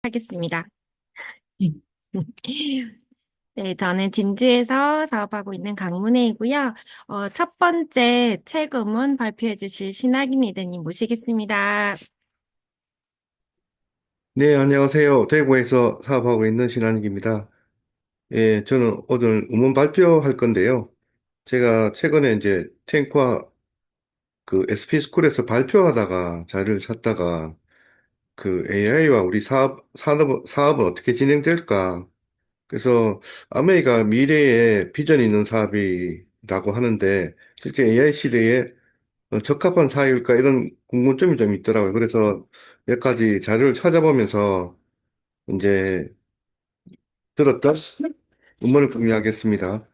하겠습니다. 네, 저는 진주에서 사업하고 있는 강문혜이고요. 첫 번째 책임은 발표해 주실 신학인 리더님 모시겠습니다. 네, 안녕하세요. 대구에서 사업하고 있는 신한익입니다. 예, 저는 오늘 의문 발표할 건데요. 제가 최근에 이제 탱과 그 SP스쿨에서 발표하다가 자료를 찾다가 그 AI와 우리 사업은 어떻게 진행될까? 그래서 아메이가 미래에 비전 있는 사업이라고 하는데 실제 AI 시대에 적합한 사업일까 이런 궁금점이 좀 있더라고요. 그래서 몇 가지 자료를 찾아보면서 이제 들었던 음원을 공유하겠습니다.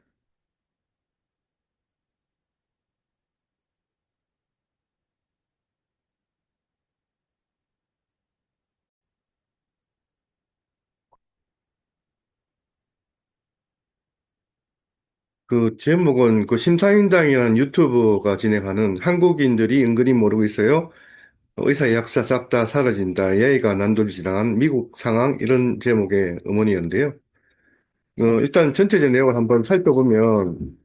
그 제목은 그 심사임당이라는 유튜브가 진행하는 한국인들이 은근히 모르고 있어요. 의사 약사 싹 다 사라진다. 예의가 난도를 지나간 미국 상황 이런 제목의 음원이었는데요. 일단 전체적인 내용을 한번 살펴보면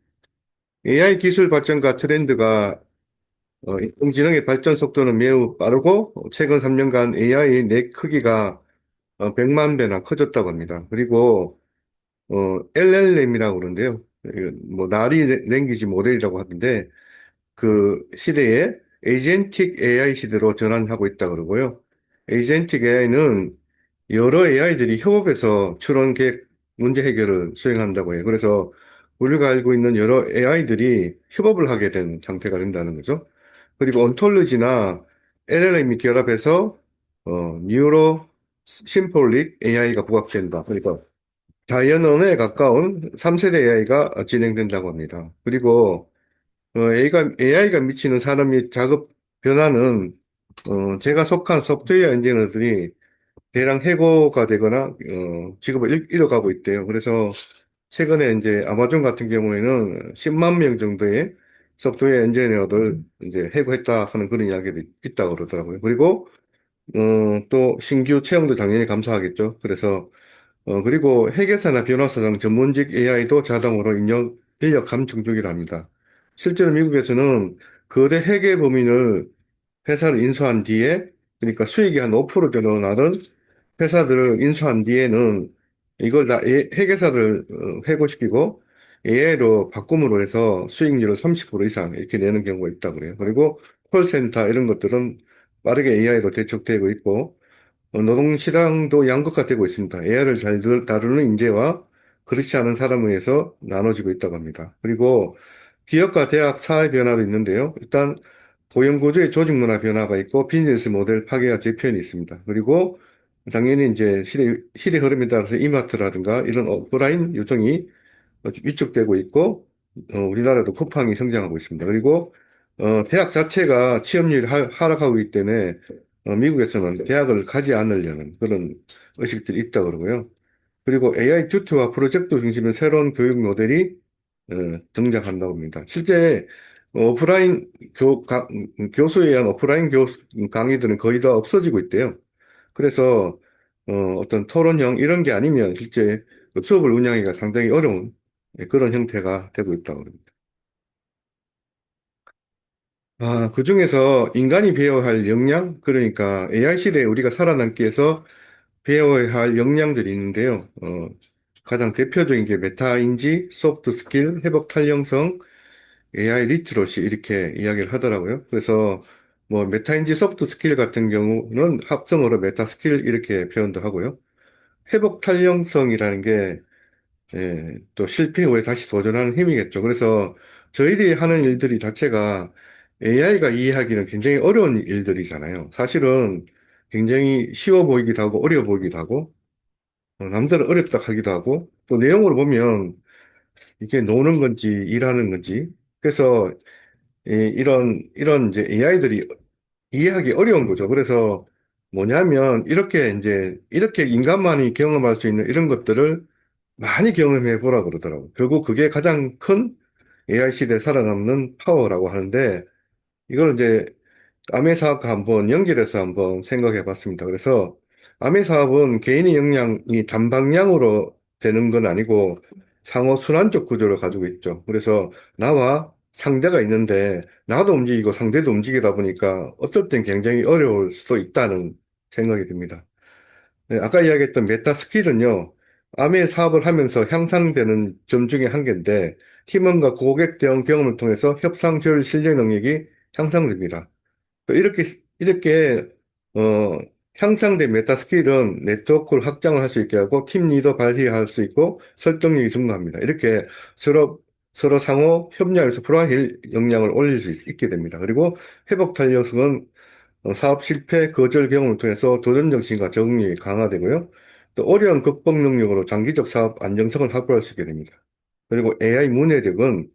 AI 기술 발전과 트렌드가 인工지능의 발전 속도는 매우 빠르고 최근 3년간 AI의 내 크기가 100만 배나 커졌다고 합니다. 그리고 LLM이라고 그러는데요. 뭐, 나리 랭귀지 모델이라고 하던데, 그 시대에 에이젠틱 AI 시대로 전환하고 있다 그러고요. 에이젠틱 AI는 여러 AI들이 협업해서 추론 계획 문제 해결을 수행한다고 해요. 그래서 우리가 알고 있는 여러 AI들이 협업을 하게 된 상태가 된다는 거죠. 그리고 온톨로지나 LLM이 결합해서 뉴로 심폴릭 AI가 부각된다. 그러니까 자연언어에 가까운 3세대 AI가 진행된다고 합니다. 그리고 AI가 미치는 산업 및 작업 변화는 제가 속한 소프트웨어 엔지니어들이 대량 해고가 되거나 직업을 잃어가고 있대요. 그래서 최근에 이제 아마존 같은 경우에는 10만 명 정도의 소프트웨어 엔지니어들 이제 해고했다 하는 그런 이야기도 있다고 그러더라고요. 그리고 또 신규 채용도 당연히 감사하겠죠. 그래서 그리고 회계사나 변호사 등 전문직 AI도 자동으로 인력 감축 중이랍니다. 실제로 미국에서는 거대 회계 범인을 회사를 인수한 뒤에, 그러니까 수익이 한 5% 정도 나는 회사들을 인수한 뒤에는 이걸 다 회계사를 해고시키고 AI로 바꿈으로 해서 수익률을 30% 이상 이렇게 내는 경우가 있다고 그래요. 그리고 콜센터 이런 것들은 빠르게 AI로 대척되고 있고, 노동시장도 양극화되고 있습니다. AI를 잘 다루는 인재와 그렇지 않은 사람에 의해서 나눠지고 있다고 합니다. 그리고 기업과 대학 사회 변화도 있는데요. 일단 고용구조의 조직 문화 변화가 있고 비즈니스 모델 파괴와 재편이 있습니다. 그리고 당연히 이제 시대 흐름에 따라서 이마트라든가 이런 오프라인 유통이 위축되고 있고 우리나라도 쿠팡이 성장하고 있습니다. 그리고 대학 자체가 취업률이 하락하고 있기 때문에 미국에서는 대학을 가지 않으려는 그런 의식들이 있다 그러고요. 그리고 AI 튜터와 프로젝트 중심의 새로운 교육 모델이 등장한다고 합니다. 실제 오프라인 교수에 의한 오프라인 강의들은 거의 다 없어지고 있대요. 그래서 어떤 토론형 이런 게 아니면 실제 그 수업을 운영하기가 상당히 어려운 그런 형태가 되고 있다고 합니다. 그중에서 인간이 배워야 할 역량, 그러니까 AI 시대에 우리가 살아남기 위해서 배워야 할 역량들이 있는데요. 가장 대표적인 게 메타인지, 소프트 스킬, 회복 탄력성, AI 리트러시 이렇게 이야기를 하더라고요. 그래서 뭐 메타인지 소프트 스킬 같은 경우는 합성어로 메타 스킬 이렇게 표현도 하고요. 회복 탄력성이라는 게 또 실패 후에 다시 도전하는 힘이겠죠. 그래서 저희들이 하는 일들이 자체가 AI가 이해하기는 굉장히 어려운 일들이잖아요. 사실은 굉장히 쉬워 보이기도 하고 어려워 보이기도 하고 남들은 어렵다 하기도 하고 또 내용으로 보면 이게 노는 건지 일하는 건지 그래서 이런 이제 AI들이 이해하기 어려운 거죠. 그래서 뭐냐면 이렇게 이제 이렇게 인간만이 경험할 수 있는 이런 것들을 많이 경험해 보라 그러더라고요. 결국 그게 가장 큰 AI 시대에 살아남는 파워라고 하는데 이걸 이제 암의 사학과 한번 연결해서 한번 생각해 봤습니다. 그래서 아메 사업은 개인의 역량이 단방향으로 되는 건 아니고 상호 순환적 구조를 가지고 있죠. 그래서 나와 상대가 있는데 나도 움직이고 상대도 움직이다 보니까 어떨 땐 굉장히 어려울 수도 있다는 생각이 듭니다. 네, 아까 이야기했던 메타 스킬은요, 아메 사업을 하면서 향상되는 점 중에 한 개인데 팀원과 고객 대응 경험을 통해서 협상 조율 실력 능력이 향상됩니다. 이렇게, 어, 향상된 메타 스킬은 네트워크를 확장을 할 수 있게 하고 팀 리더 발휘할 수 있고 설득력이 증가합니다. 이렇게 서로 상호 협력해서 프로필 역량을 올릴 수 있게 됩니다. 그리고 회복 탄력성은 사업 실패, 거절 경험을 통해서 도전 정신과 적응력이 강화되고요. 또 어려운 극복 능력으로 장기적 사업 안정성을 확보할 수 있게 됩니다. 그리고 AI 문해력은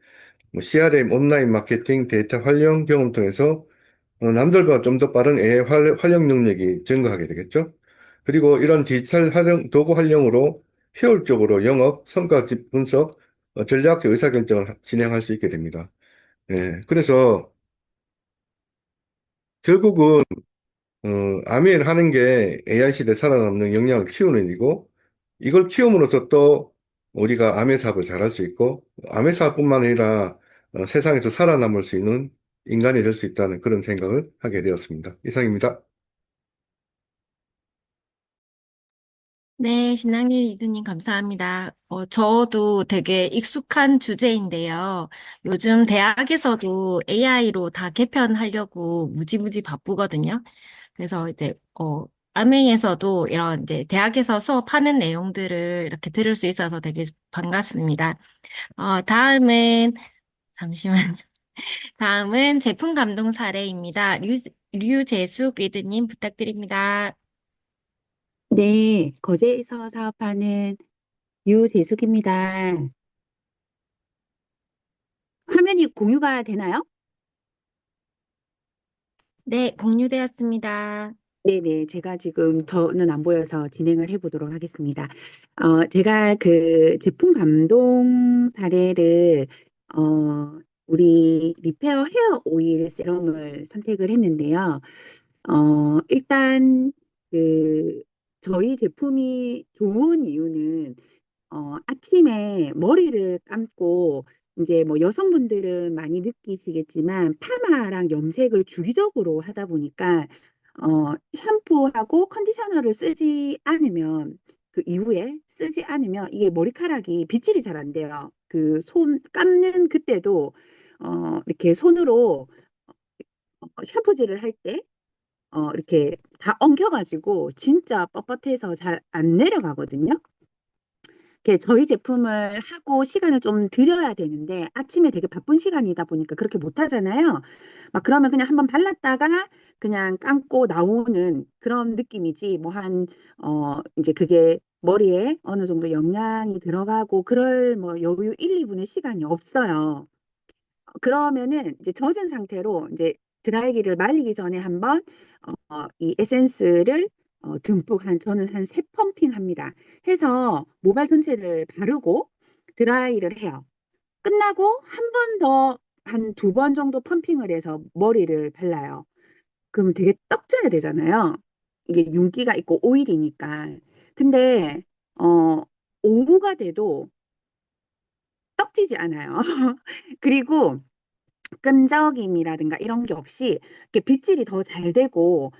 뭐 CRM, 온라인 마케팅, 데이터 활용 경험 통해서 남들보다 좀 더 빠른 AI 활용 능력이 증가하게 되겠죠. 그리고 이런 디지털 도구 활용으로 효율적으로 영업, 성과 분석, 전략적 의사결정을 진행할 수 있게 됩니다. 예, 그래서 결국은 아미를 하는 게 AI 시대 살아남는 역량을 키우는 일이고, 이걸 키움으로써 또 우리가 아메 사업을 잘할 수 있고, 아메 사업뿐만 아니라 세상에서 살아남을 수 있는 인간이 될 수 있다는 그런 생각을 하게 되었습니다. 이상입니다. 네, 신앙일 리드님 감사합니다. 저도 되게 익숙한 주제인데요. 요즘 대학에서도 AI로 다 개편하려고 무지무지 바쁘거든요. 그래서 이제, 아메에서도 이런 이제 대학에서 수업하는 내용들을 이렇게 들을 수 있어서 되게 반갑습니다. 다음은, 잠시만요. 다음은 제품 감동 사례입니다. 류재숙 리드님 부탁드립니다. 네, 거제에서 사업하는 유재숙입니다. 화면이 공유가 되나요? 네, 공유되었습니다. 네네, 제가 지금 저는 안 보여서 진행을 해보도록 하겠습니다. 제가 그 제품 감동 사례를, 우리 리페어 헤어 오일 세럼을 선택을 했는데요. 일단 그 저희 제품이 좋은 이유는 아침에 머리를 감고 이제 뭐 여성분들은 많이 느끼시겠지만 파마랑 염색을 주기적으로 하다 보니까 샴푸하고 컨디셔너를 쓰지 않으면 그 이후에 쓰지 않으면 이게 머리카락이 빗질이 잘 안 돼요. 그 손 감는 그때도 이렇게 손으로 샴푸질을 할 때 이렇게 다 엉켜가지고 진짜 뻣뻣해서 잘 안 내려가거든요. 저희 제품을 하고 시간을 좀 들여야 되는데 아침에 되게 바쁜 시간이다 보니까 그렇게 못 하잖아요. 막 그러면 그냥 한번 발랐다가 그냥 감고 나오는 그런 느낌이지 뭐 이제 그게 머리에 어느 정도 영양이 들어가고 그럴 뭐 여유 1, 2분의 시간이 없어요. 그러면은 이제 젖은 상태로 이제 드라이기를 말리기 전에 한번 이 에센스를 듬뿍 저는 한 세 펌핑 합니다. 해서 모발 전체를 바르고 드라이를 해요. 끝나고 한 번 더 한 두 번 정도 펌핑을 해서 머리를 발라요. 그러면 되게 떡져야 되잖아요. 이게 윤기가 있고 오일이니까. 근데 어, 오후가 돼도 떡지지 않아요. 그리고 끈적임이라든가 이런 게 없이 이렇게 빗질이 더 잘 되고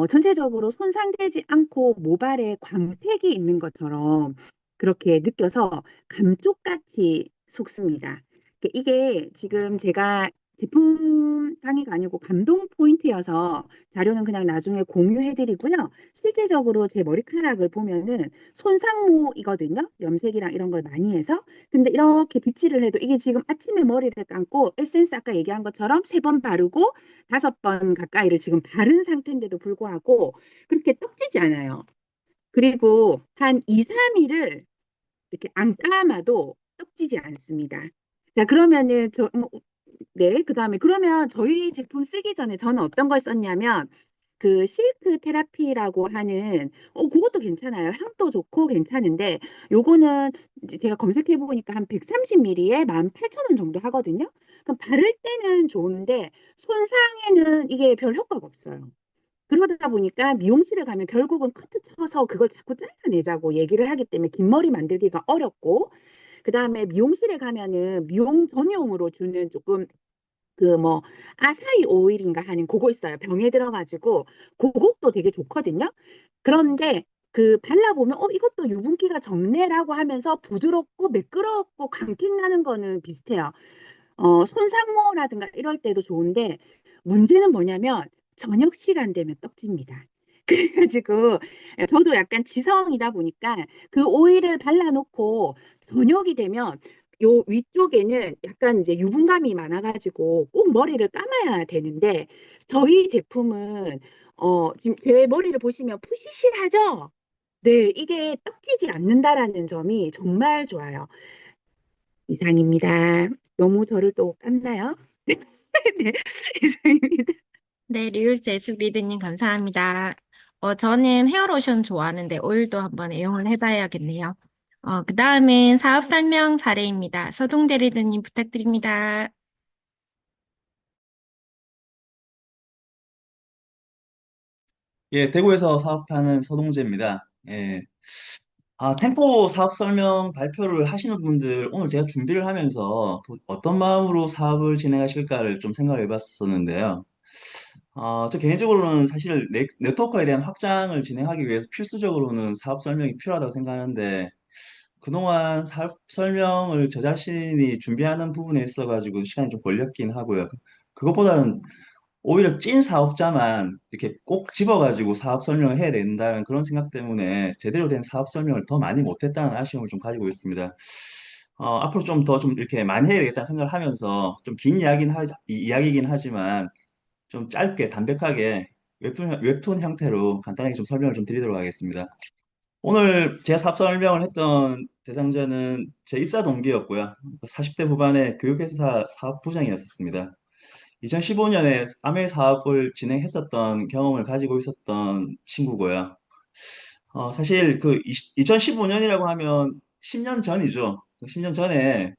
전체적으로 손상되지 않고 모발에 광택이 있는 것처럼 그렇게 느껴서 감쪽같이 속습니다. 이게 지금 제가 제품 강의가 아니고 감동 포인트여서 자료는 그냥 나중에 공유해 드리고요. 실제적으로 제 머리카락을 보면은 손상모이거든요. 염색이랑 이런 걸 많이 해서. 근데 이렇게 빗질을 해도 이게 지금 아침에 머리를 감고 에센스 아까 얘기한 것처럼 세 번 바르고 다섯 번 가까이를 지금 바른 상태인데도 불구하고 그렇게 떡지지 않아요. 그리고 한 2, 3일을 이렇게 안 감아도 떡지지 않습니다. 자, 그러면은 네, 그다음에 그러면 저희 제품 쓰기 전에 저는 어떤 걸 썼냐면 그 실크 테라피라고 하는 그것도 괜찮아요. 향도 좋고 괜찮은데 요거는 이제 제가 검색해 보니까 한 130ml에 18,000원 정도 하거든요. 그럼 바를 때는 좋은데 손상에는 이게 별 효과가 없어요. 그러다 보니까 미용실에 가면 결국은 커트 쳐서 그걸 자꾸 잘라내자고 얘기를 하기 때문에 긴 머리 만들기가 어렵고, 그다음에 미용실에 가면은 미용 전용으로 주는 조금 그 뭐 아사히 오일인가 하는 그거 있어요. 병에 들어가지고 그것도 되게 좋거든요. 그런데 그 발라보면 이것도 유분기가 적네라고 하면서 부드럽고 매끄럽고 광택 나는 거는 비슷해요. 손상모라든가 이럴 때도 좋은데 문제는 뭐냐면 저녁 시간 되면 떡집니다. 그래가지고 저도 약간 지성이다 보니까 그 오일을 발라놓고 저녁이 되면 요 위쪽에는 약간 이제 유분감이 많아가지고 꼭 머리를 감아야 되는데 저희 제품은 지금 제 머리를 보시면 푸시시하죠? 네, 이게 떡지지 않는다라는 점이 정말 좋아요. 이상입니다. 너무 저를 또 깠나요? 네, 이상입니다. 네, 리울제스 리드님 감사합니다. 저는 헤어로션 좋아하는데 오일도 한번 애용을 해봐야겠네요. 그 다음은 사업 설명 사례입니다. 서동대 리드님 부탁드립니다. 예, 대구에서 사업하는 서동재입니다. 예. 템포 사업 설명 발표를 하시는 분들, 오늘 제가 준비를 하면서 어떤 마음으로 사업을 진행하실까를 좀 생각을 해봤었는데요. 저 개인적으로는 사실 네트워크에 대한 확장을 진행하기 위해서 필수적으로는 사업 설명이 필요하다고 생각하는데, 그동안 사업 설명을 저 자신이 준비하는 부분에 있어가지고 시간이 좀 걸렸긴 하고요. 그것보다는 오히려 찐 사업자만 이렇게 꼭 집어가지고 사업 설명을 해야 된다는 그런 생각 때문에 제대로 된 사업 설명을 더 많이 못했다는 아쉬움을 좀 가지고 있습니다. 앞으로 좀 더 좀 이렇게 많이 해야 되겠다는 생각을 하면서 좀 긴 이야기이긴 하지만 좀 짧게 담백하게 웹툰 형태로 간단하게 좀 설명을 좀 드리도록 하겠습니다. 오늘 제가 사업 설명을 했던 대상자는 제 입사 동기였고요. 40대 후반의 교육회사 사업부장이었습니다. 2015년에 아메 사업을 진행했었던 경험을 가지고 있었던 친구고요. 사실 그 2015년이라고 하면 10년 전이죠. 10년 전에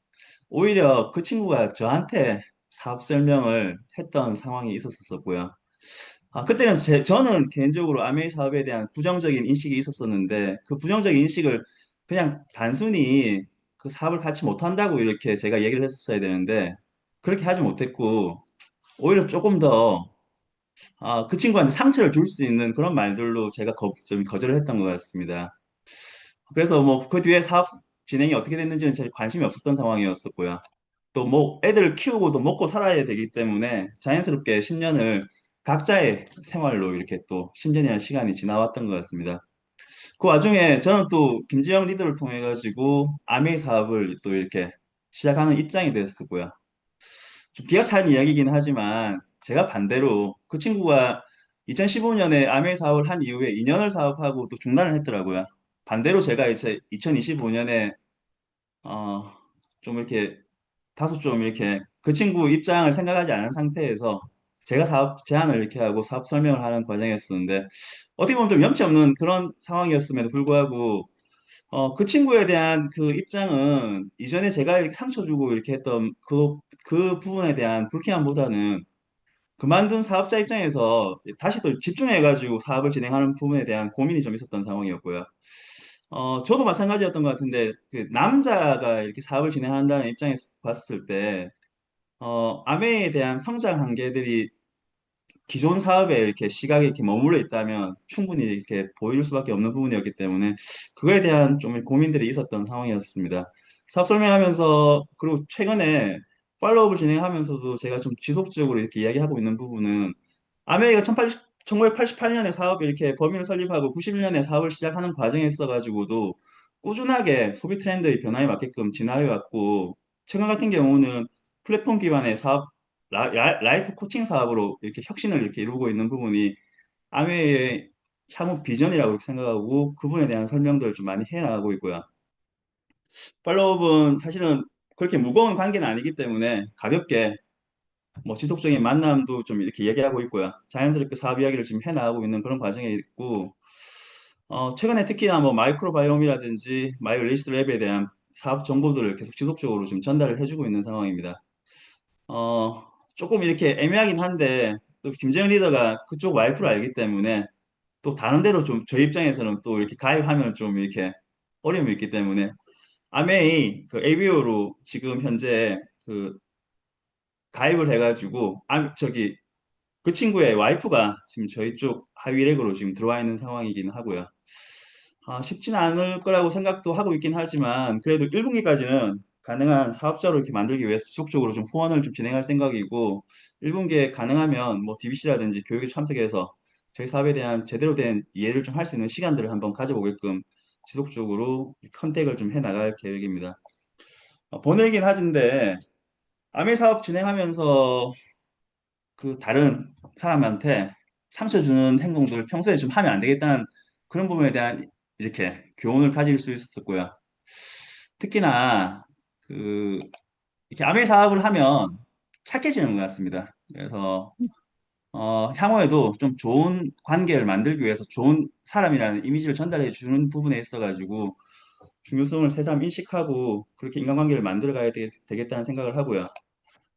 오히려 그 친구가 저한테 사업 설명을 했던 상황이 있었었고요. 그때는 저는 개인적으로 아메이 사업에 대한 부정적인 인식이 있었었는데 그 부정적인 인식을 그냥 단순히 그 사업을 같이 못한다고 이렇게 제가 얘기를 했었어야 되는데 그렇게 하지 못했고 오히려 조금 더 그 친구한테 상처를 줄 수 있는 그런 말들로 제가 좀 거절을 했던 것 같습니다. 그래서 뭐 그 뒤에 사업 진행이 어떻게 됐는지는 잘 관심이 없었던 상황이었었고요. 또 뭐 애들을 키우고도 먹고 살아야 되기 때문에 자연스럽게 10년을 각자의 생활로 이렇게 또 10년이라는 시간이 지나왔던 것 같습니다. 그 와중에 저는 또 김지영 리더를 통해 가지고 아메이 사업을 또 이렇게 시작하는 입장이 됐었고요. 좀 기가 찬 이야기이긴 하지만 제가 반대로 그 친구가 2015년에 아메 사업을 한 이후에 2년을 사업하고 또 중단을 했더라고요. 반대로 제가 이제 2025년에 어, 좀 이렇게 다소 좀 이렇게 그 친구 입장을 생각하지 않은 상태에서 제가 사업 제안을 이렇게 하고 사업 설명을 하는 과정이었었는데 어떻게 보면 좀 염치 없는 그런 상황이었음에도 불구하고 그 친구에 대한 그 입장은 이전에 제가 이렇게 상처 주고 이렇게 했던 그 부분에 대한 불쾌함보다는 그만둔 사업자 입장에서 다시 또 집중해가지고 사업을 진행하는 부분에 대한 고민이 좀 있었던 상황이었고요. 저도 마찬가지였던 것 같은데, 그 남자가 이렇게 사업을 진행한다는 입장에서 봤을 때, 아메에 대한 성장 한계들이 기존 사업에 이렇게 시각이 이렇게 머물러 있다면 충분히 이렇게 보일 수밖에 없는 부분이었기 때문에 그거에 대한 좀 고민들이 있었던 상황이었습니다. 사업 설명하면서 그리고 최근에 팔로업을 진행하면서도 제가 좀 지속적으로 이렇게 이야기하고 있는 부분은 아메리카 1988년에 사업을 이렇게 법인을 설립하고 91년에 사업을 시작하는 과정에 있어가지고도 꾸준하게 소비 트렌드의 변화에 맞게끔 진화해 왔고 최근 같은 경우는 플랫폼 기반의 사업 라이프 코칭 사업으로 이렇게 혁신을 이렇게 이루고 있는 부분이 아메의 향후 비전이라고 이렇게 생각하고 그분에 대한 설명들을 좀 많이 해나가고 있고요. 팔로업은 사실은 그렇게 무거운 관계는 아니기 때문에 가볍게 뭐 지속적인 만남도 좀 이렇게 얘기하고 있고요. 자연스럽게 사업 이야기를 지금 해나가고 있는 그런 과정에 있고, 최근에 특히나 뭐 마이크로바이옴이라든지 마이올리스트 랩에 대한 사업 정보들을 계속 지속적으로 지금 전달을 해주고 있는 상황입니다. 조금 이렇게 애매하긴 한데 또 김재현 리더가 그쪽 와이프를 알기 때문에 또 다른 데로 좀 저희 입장에서는 또 이렇게 가입하면 좀 이렇게 어려움이 있기 때문에 아메이 그 ABO로 지금 현재 그 가입을 해가지고 저기 그 친구의 와이프가 지금 저희 쪽 하위렉으로 지금 들어와 있는 상황이긴 하고요. 쉽지는 않을 거라고 생각도 하고 있긴 하지만 그래도 1분기까지는 가능한 사업자로 이렇게 만들기 위해서 지속적으로 좀 후원을 좀 진행할 생각이고 1분기에 가능하면 뭐 DBC라든지 교육에 참석해서 저희 사업에 대한 제대로 된 이해를 좀 할 수 있는 시간들을 한번 가져보게끔 지속적으로 컨택을 좀 해나갈 계획입니다. 번외이긴 하진데 아메 사업 진행하면서 그 다른 사람한테 상처 주는 행동들을 평소에 좀 하면 안 되겠다는 그런 부분에 대한 이렇게 교훈을 가질 수 있었고요. 특히나 그 이렇게 아메 사업을 하면 착해지는 것 같습니다. 그래서 향후에도 좀 좋은 관계를 만들기 위해서 좋은 사람이라는 이미지를 전달해 주는 부분에 있어가지고 중요성을 새삼 인식하고 그렇게 인간관계를 만들어 가야 되겠다는 생각을 하고요.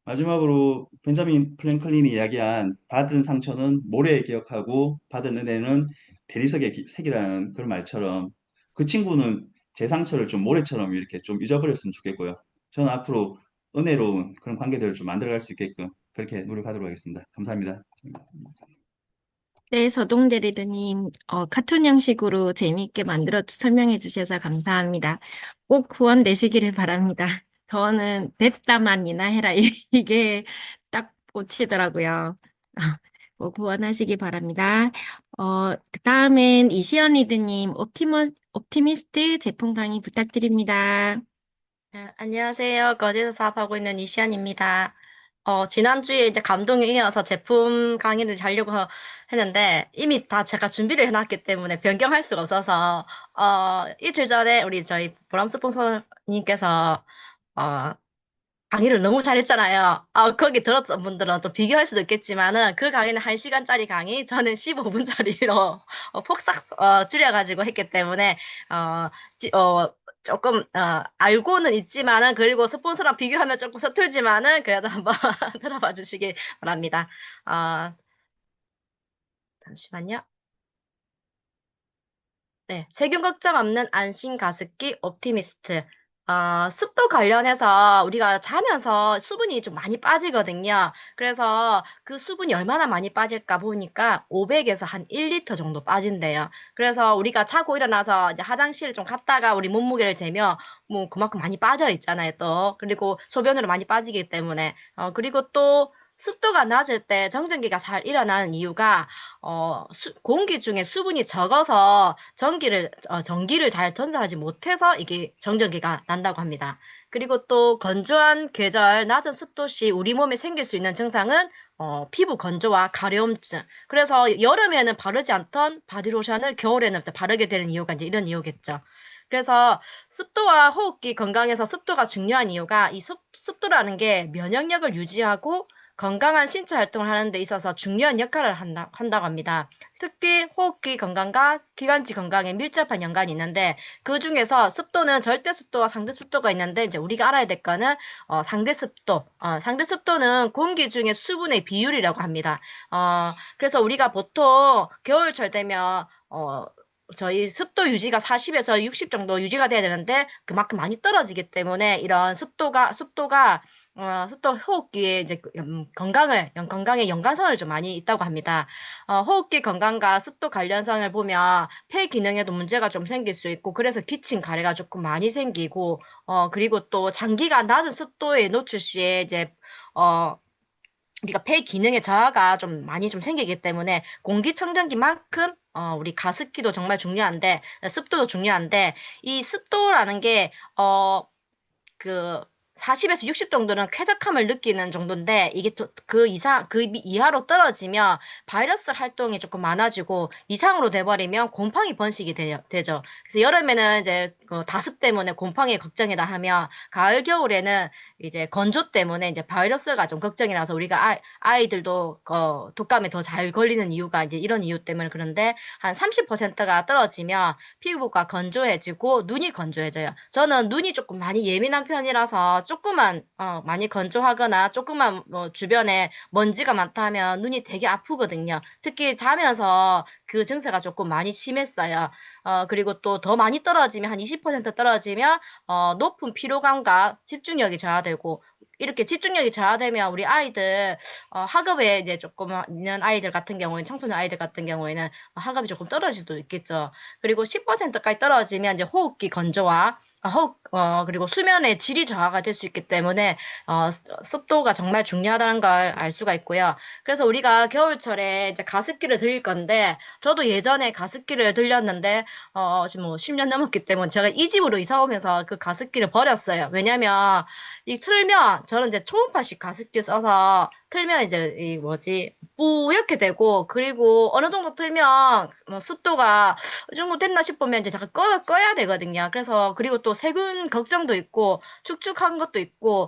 마지막으로 벤자민 프랭클린이 이야기한 받은 상처는 모래 기억하고 받은 은혜는 대리석에 새기라는 그런 말처럼 그 친구는 제 상처를 좀 모래처럼 이렇게 좀 잊어버렸으면 좋겠고요. 저는 앞으로 은혜로운 그런 관계들을 좀 만들어갈 수 있게끔 그렇게 노력하도록 하겠습니다. 감사합니다. 네, 서동재 리더님, 카툰 형식으로 재미있게 만들어 설명해 주셔서 감사합니다. 꼭 후원 되시기를 바랍니다. 저는 됐다만이나 해라. 이게 딱 꽂히더라고요. 꼭 후원하시기 바랍니다. 그 다음엔 이시연 리더님, 옵티미스트 제품 강의 부탁드립니다. 안녕하세요. 거제도 사업하고 있는 이시안입니다. 지난주에 이제 감동에 이어서 제품 강의를 하려고 했는데 이미 다 제가 준비를 해놨기 때문에 변경할 수가 없어서 이틀 전에 우리 저희 보람 스폰서님께서 어, 강의를 너무 잘했잖아요. 거기 들었던 분들은 또 비교할 수도 있겠지만은 그 강의는 1시간짜리 강의, 저는 15분짜리로 폭삭 줄여가지고 했기 때문에 어, 조금 알고는 있지만은 그리고 스폰서랑 비교하면 조금 서툴지만은 그래도 한번 들어봐 주시기 바랍니다. 어, 잠시만요. 네, 세균 걱정 없는 안심 가습기 옵티미스트. 습도 관련해서 우리가 자면서 수분이 좀 많이 빠지거든요. 그래서 그 수분이 얼마나 많이 빠질까 보니까 500에서 한 1리터 정도 빠진대요. 그래서 우리가 자고 일어나서 이제 화장실을 좀 갔다가 우리 몸무게를 재면 뭐 그만큼 많이 빠져 있잖아요, 또. 그리고 소변으로 많이 빠지기 때문에. 그리고 또 습도가 낮을 때 정전기가 잘 일어나는 이유가 공기 중에 수분이 적어서 전기를 잘 전달하지 못해서 이게 정전기가 난다고 합니다. 그리고 또 건조한 계절, 낮은 습도 시 우리 몸에 생길 수 있는 증상은 피부 건조와 가려움증. 그래서 여름에는 바르지 않던 바디로션을 겨울에는 또 바르게 되는 이유가 이제 이런 이유겠죠. 그래서 습도와 호흡기 건강에서 습도가 중요한 이유가 이 습도라는 게 면역력을 유지하고 건강한 신체 활동을 하는 데 있어서 중요한 역할을 한다고 합니다. 특히 호흡기 건강과 기관지 건강에 밀접한 연관이 있는데 그 중에서 습도는 절대 습도와 상대 습도가 있는데 이제 우리가 알아야 될 거는 상대 습도. 상대 습도는 공기 중에 수분의 비율이라고 합니다. 그래서 우리가 보통 겨울철 되면 저희 습도 유지가 40에서 60 정도 유지가 돼야 되는데 그만큼 많이 떨어지기 때문에 이런 습도 호흡기에 이제 건강에 연관성을 좀 많이 있다고 합니다. 호흡기 건강과 습도 관련성을 보면 폐 기능에도 문제가 좀 생길 수 있고 그래서 기침 가래가 조금 많이 생기고 그리고 또 장기간 낮은 습도에 노출 시에 이제 어 우리가 폐 기능의 저하가 좀 많이 좀 생기기 때문에 공기청정기만큼 우리 가습기도 정말 중요한데 습도도 중요한데 이 습도라는 게 그 40에서 60 정도는 쾌적함을 느끼는 정도인데 이게 또 그 이하로 떨어지면 바이러스 활동이 조금 많아지고 이상으로 돼버리면 곰팡이 번식이 되죠. 그래서 여름에는 이제 다습 때문에 곰팡이 걱정이다 하면 가을 겨울에는 이제 건조 때문에 이제 바이러스가 좀 걱정이라서 우리가 아이들도 독감에 더 잘 걸리는 이유가 이제 이런 이유 때문에 그런데 한 30%가 떨어지면 피부가 건조해지고 눈이 건조해져요. 저는 눈이 조금 많이 예민한 편이라서 조금만, 많이 건조하거나 조금만 뭐 주변에 먼지가 많다면 눈이 되게 아프거든요. 특히 자면서 그 증세가 조금 많이 심했어요. 그리고 또 더 많이 떨어지면, 한 20% 떨어지면, 높은 피로감과 집중력이 저하되고, 이렇게 집중력이 저하되면 우리 아이들, 학업에 이제 조금 있는 아이들 같은 경우에는, 청소년 아이들 같은 경우에는 학업이 조금 떨어질 수도 있겠죠. 그리고 10%까지 떨어지면 이제 호흡기 건조와 그리고 수면의 질이 저하가 될 수 있기 때문에, 습도가 정말 중요하다는 걸 알 수가 있고요. 그래서 우리가 겨울철에 이제 가습기를 들릴 건데, 저도 예전에 가습기를 들렸는데, 지금 뭐 10년 넘었기 때문에 제가 이 집으로 이사 오면서 그 가습기를 버렸어요. 왜냐면, 이 틀면, 저는 이제 초음파식 가습기 써서, 틀면 이제, 이 뭐지, 뿌옇게 되고, 그리고 어느 정도 틀면, 뭐 습도가 이 정도 됐나 싶으면 이제 잠깐 꺼야 되거든요. 그래서, 그리고 또 세균 걱정도 있고, 축축한 것도 있고,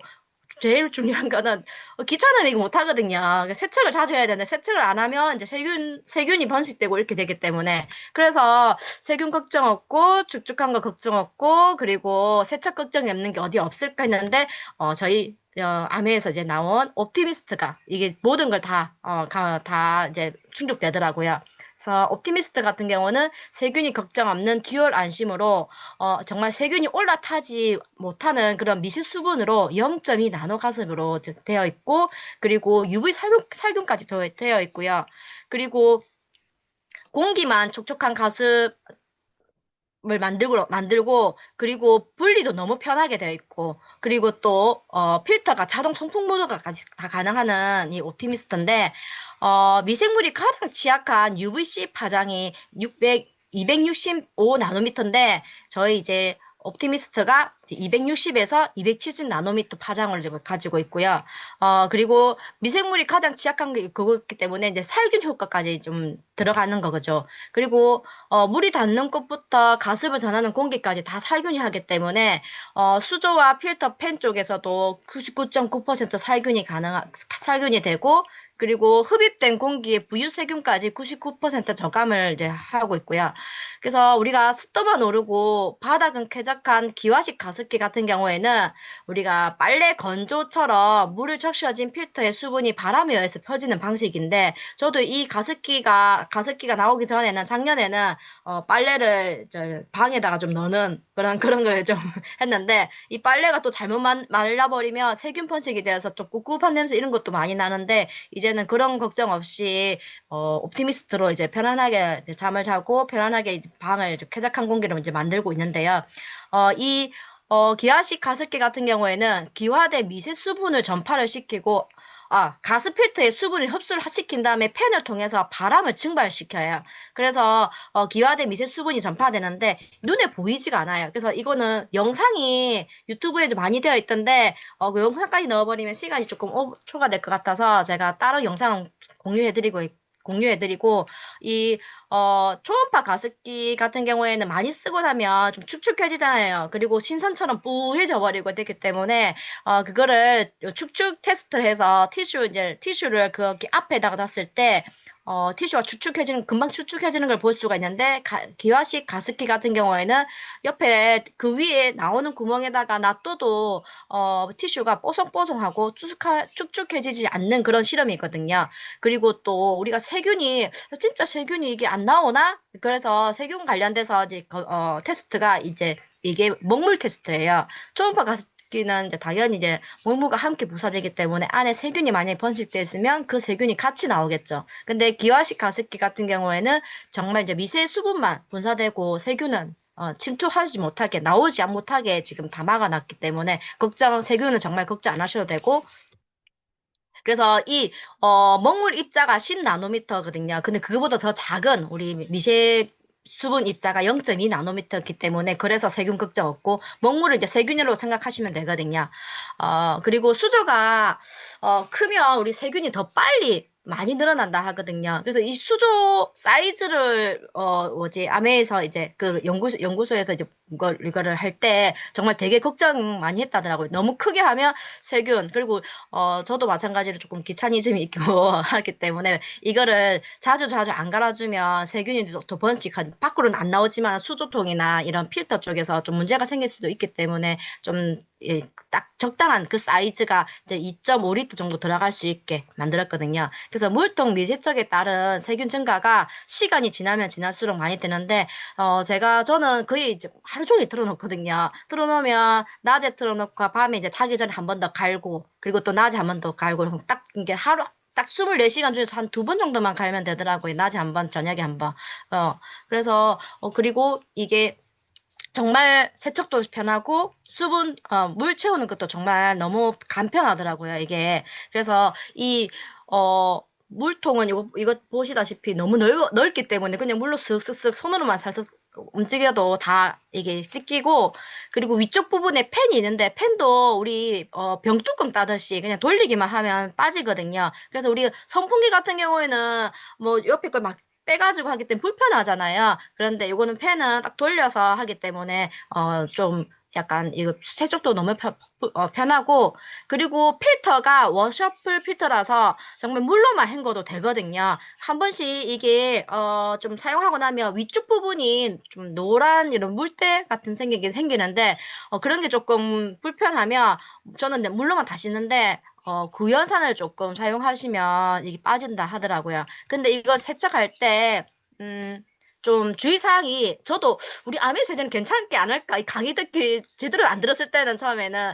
제일 중요한 거는 귀찮으면 이거 못 하거든요. 그러니까 세척을 자주 해야 되는데 세척을 안 하면 이제 세균이 번식되고 이렇게 되기 때문에 그래서 세균 걱정 없고 축축한 거 걱정 없고 그리고 세척 걱정이 없는 게 어디 없을까 했는데 저희 아메에서 이제 나온 옵티미스트가 이게 모든 걸 다 이제 충족되더라고요. 그래서 옵티미스트 같은 경우는 세균이 걱정 없는 듀얼 안심으로 정말 세균이 올라타지 못하는 그런 미세 수분으로 0.2 나노 가습으로 되어 있고 그리고 UV 살균까지 되어 있고요. 그리고 공기만 촉촉한 가습 을 만들고, 그리고 분리도 너무 편하게 되어 있고, 그리고 또, 필터가 자동 송풍 모드가까지 다 가능한 이 옵티미스트인데, 미생물이 가장 취약한 UVC 파장이 265 나노미터인데, 저희 이제 옵티미스트가 260에서 270 나노미터 파장을 가지고 있고요. 그리고 미생물이 가장 취약한 게 그거기 때문에 이제 살균 효과까지 좀 들어가는 거죠. 그리고 물이 닿는 곳부터 가습을 전하는 공기까지 다 살균이 하기 때문에 수조와 필터 팬 쪽에서도 99.9% 살균이 되고 그리고 흡입된 공기의 부유세균까지 99% 저감을 이제 하고 있고요. 그래서 우리가 습도만 오르고 바닥은 쾌적한 기화식 가습기 같은 경우에는 우리가 빨래 건조처럼 물을 적셔진 필터의 수분이 바람에 의해서 펴지는 방식인데 저도 이 가습기가 나오기 전에는 작년에는 빨래를 방에다가 좀 넣는 그런 걸 좀 했는데 이 빨래가 또 잘못 말라버리면 세균 번식이 되어서 또 꿉꿉한 냄새 이런 것도 많이 나는데 이제는 그런 걱정 없이 옵티미스트로 이제 편안하게 이제 잠을 자고 편안하게 이제 방을 이제 쾌적한 공기로 이제 만들고 있는데요. 이 기화식 가습기 같은 경우에는 기화된 미세 수분을 전파를 시키고 가스 필터의 수분을 흡수를 시킨 다음에 팬을 통해서 바람을 증발시켜요. 그래서 기화된 미세 수분이 전파되는데 눈에 보이지가 않아요. 그래서 이거는 영상이 유튜브에 좀 많이 되어 있던데 그 영상까지 넣어버리면 시간이 조금 초과될 것 같아서 제가 따로 영상 공유해드리고, 초음파 가습기 같은 경우에는 많이 쓰고 나면 좀 축축해지잖아요. 그리고 신선처럼 뿌해져 버리고 되기 때문에, 그거를 축축 테스트를 해서 티슈를 그 앞에다가 놨을 때, 티슈가 금방 축축해지는 걸 볼 수가 있는데, 기화식 가습기 같은 경우에는 옆에 그 위에 나오는 구멍에다가 놔둬도, 티슈가 뽀송뽀송하고 축축해지지 않는 그런 실험이 있거든요. 그리고 또 우리가 진짜 세균이 이게 안 나오나? 그래서 세균 관련돼서 이제, 테스트가 이제 이게 먹물 테스트예요. 초음파 가습기는 이제 당연히 이제 먹물과 함께 부사되기 때문에 안에 세균이 만약에 번식돼 있으면 그 세균이 같이 나오겠죠. 근데 기화식 가습기 같은 경우에는 정말 이제 미세 수분만 분사되고 세균은 침투하지 못하게 나오지 못하게 지금 다 막아놨기 때문에 세균은 정말 걱정 안 하셔도 되고 그래서 먹물 입자가 10 나노미터거든요. 근데 그거보다 더 작은 우리 미세 수분 입자가 0.2 나노미터이기 때문에 그래서 세균 걱정 없고 먹물을 이제 세균으로 생각하시면 되거든요. 그리고 수조가 크면 우리 세균이 더 빨리 많이 늘어난다 하거든요. 그래서 이 수조 사이즈를 아메에서 이제 그 연구소에서 이제 이거를 할 때 정말 되게 걱정 많이 했다더라고요. 너무 크게 하면 세균 그리고 저도 마찬가지로 조금 귀차니즘이 있고 하기 때문에 이거를 자주 안 갈아주면 세균이 더 번식한 밖으로는 안 나오지만 수조통이나 이런 필터 쪽에서 좀 문제가 생길 수도 있기 때문에 좀 예, 딱 적당한 그 사이즈가 이제 2.5리터 정도 들어갈 수 있게 만들었거든요. 그래서 물통 미세척에 따른 세균 증가가 시간이 지나면 지날수록 많이 되는데, 저는 거의 이제 하루 종일 틀어놓거든요. 틀어놓으면 낮에 틀어놓고 밤에 이제 자기 전에 한 번 더 갈고, 그리고 또 낮에 한 번 더 갈고, 그럼 딱 이게 하루, 딱 24시간 중에서 한 두 번 정도만 갈면 되더라고요. 낮에 한 번, 저녁에 한 번. 그래서, 그리고 이게 정말 세척도 편하고 물 채우는 것도 정말 너무 간편하더라고요, 이게. 그래서 물통은 이거 보시다시피 너무 넓기 때문에 그냥 물로 슥슥슥 손으로만 살짝 움직여도 다 이게 씻기고, 그리고 위쪽 부분에 팬이 있는데 팬도 우리 병뚜껑 따듯이 그냥 돌리기만 하면 빠지거든요. 그래서 우리 선풍기 같은 경우에는 뭐 옆에 걸 막 빼가지고 하기 때문에 불편하잖아요. 그런데 이거는 팬은 딱 돌려서 하기 때문에 좀 약간 이거 세척도 너무 편하고, 그리고 필터가 워셔플 필터라서 정말 물로만 헹궈도 되거든요. 한 번씩 이게 좀 사용하고 나면 위쪽 부분이 좀 노란 이런 물때 같은 생기긴 생기는데, 그런 게 조금 불편하면 저는 이제 물로만 다 씻는데 구연산을 조금 사용하시면 이게 빠진다 하더라고요. 근데 이거 세척할 때, 좀 주의사항이, 저도 우리 아미 세제는 괜찮게 안 할까? 이 강의 듣기 제대로 안 들었을 때는 처음에는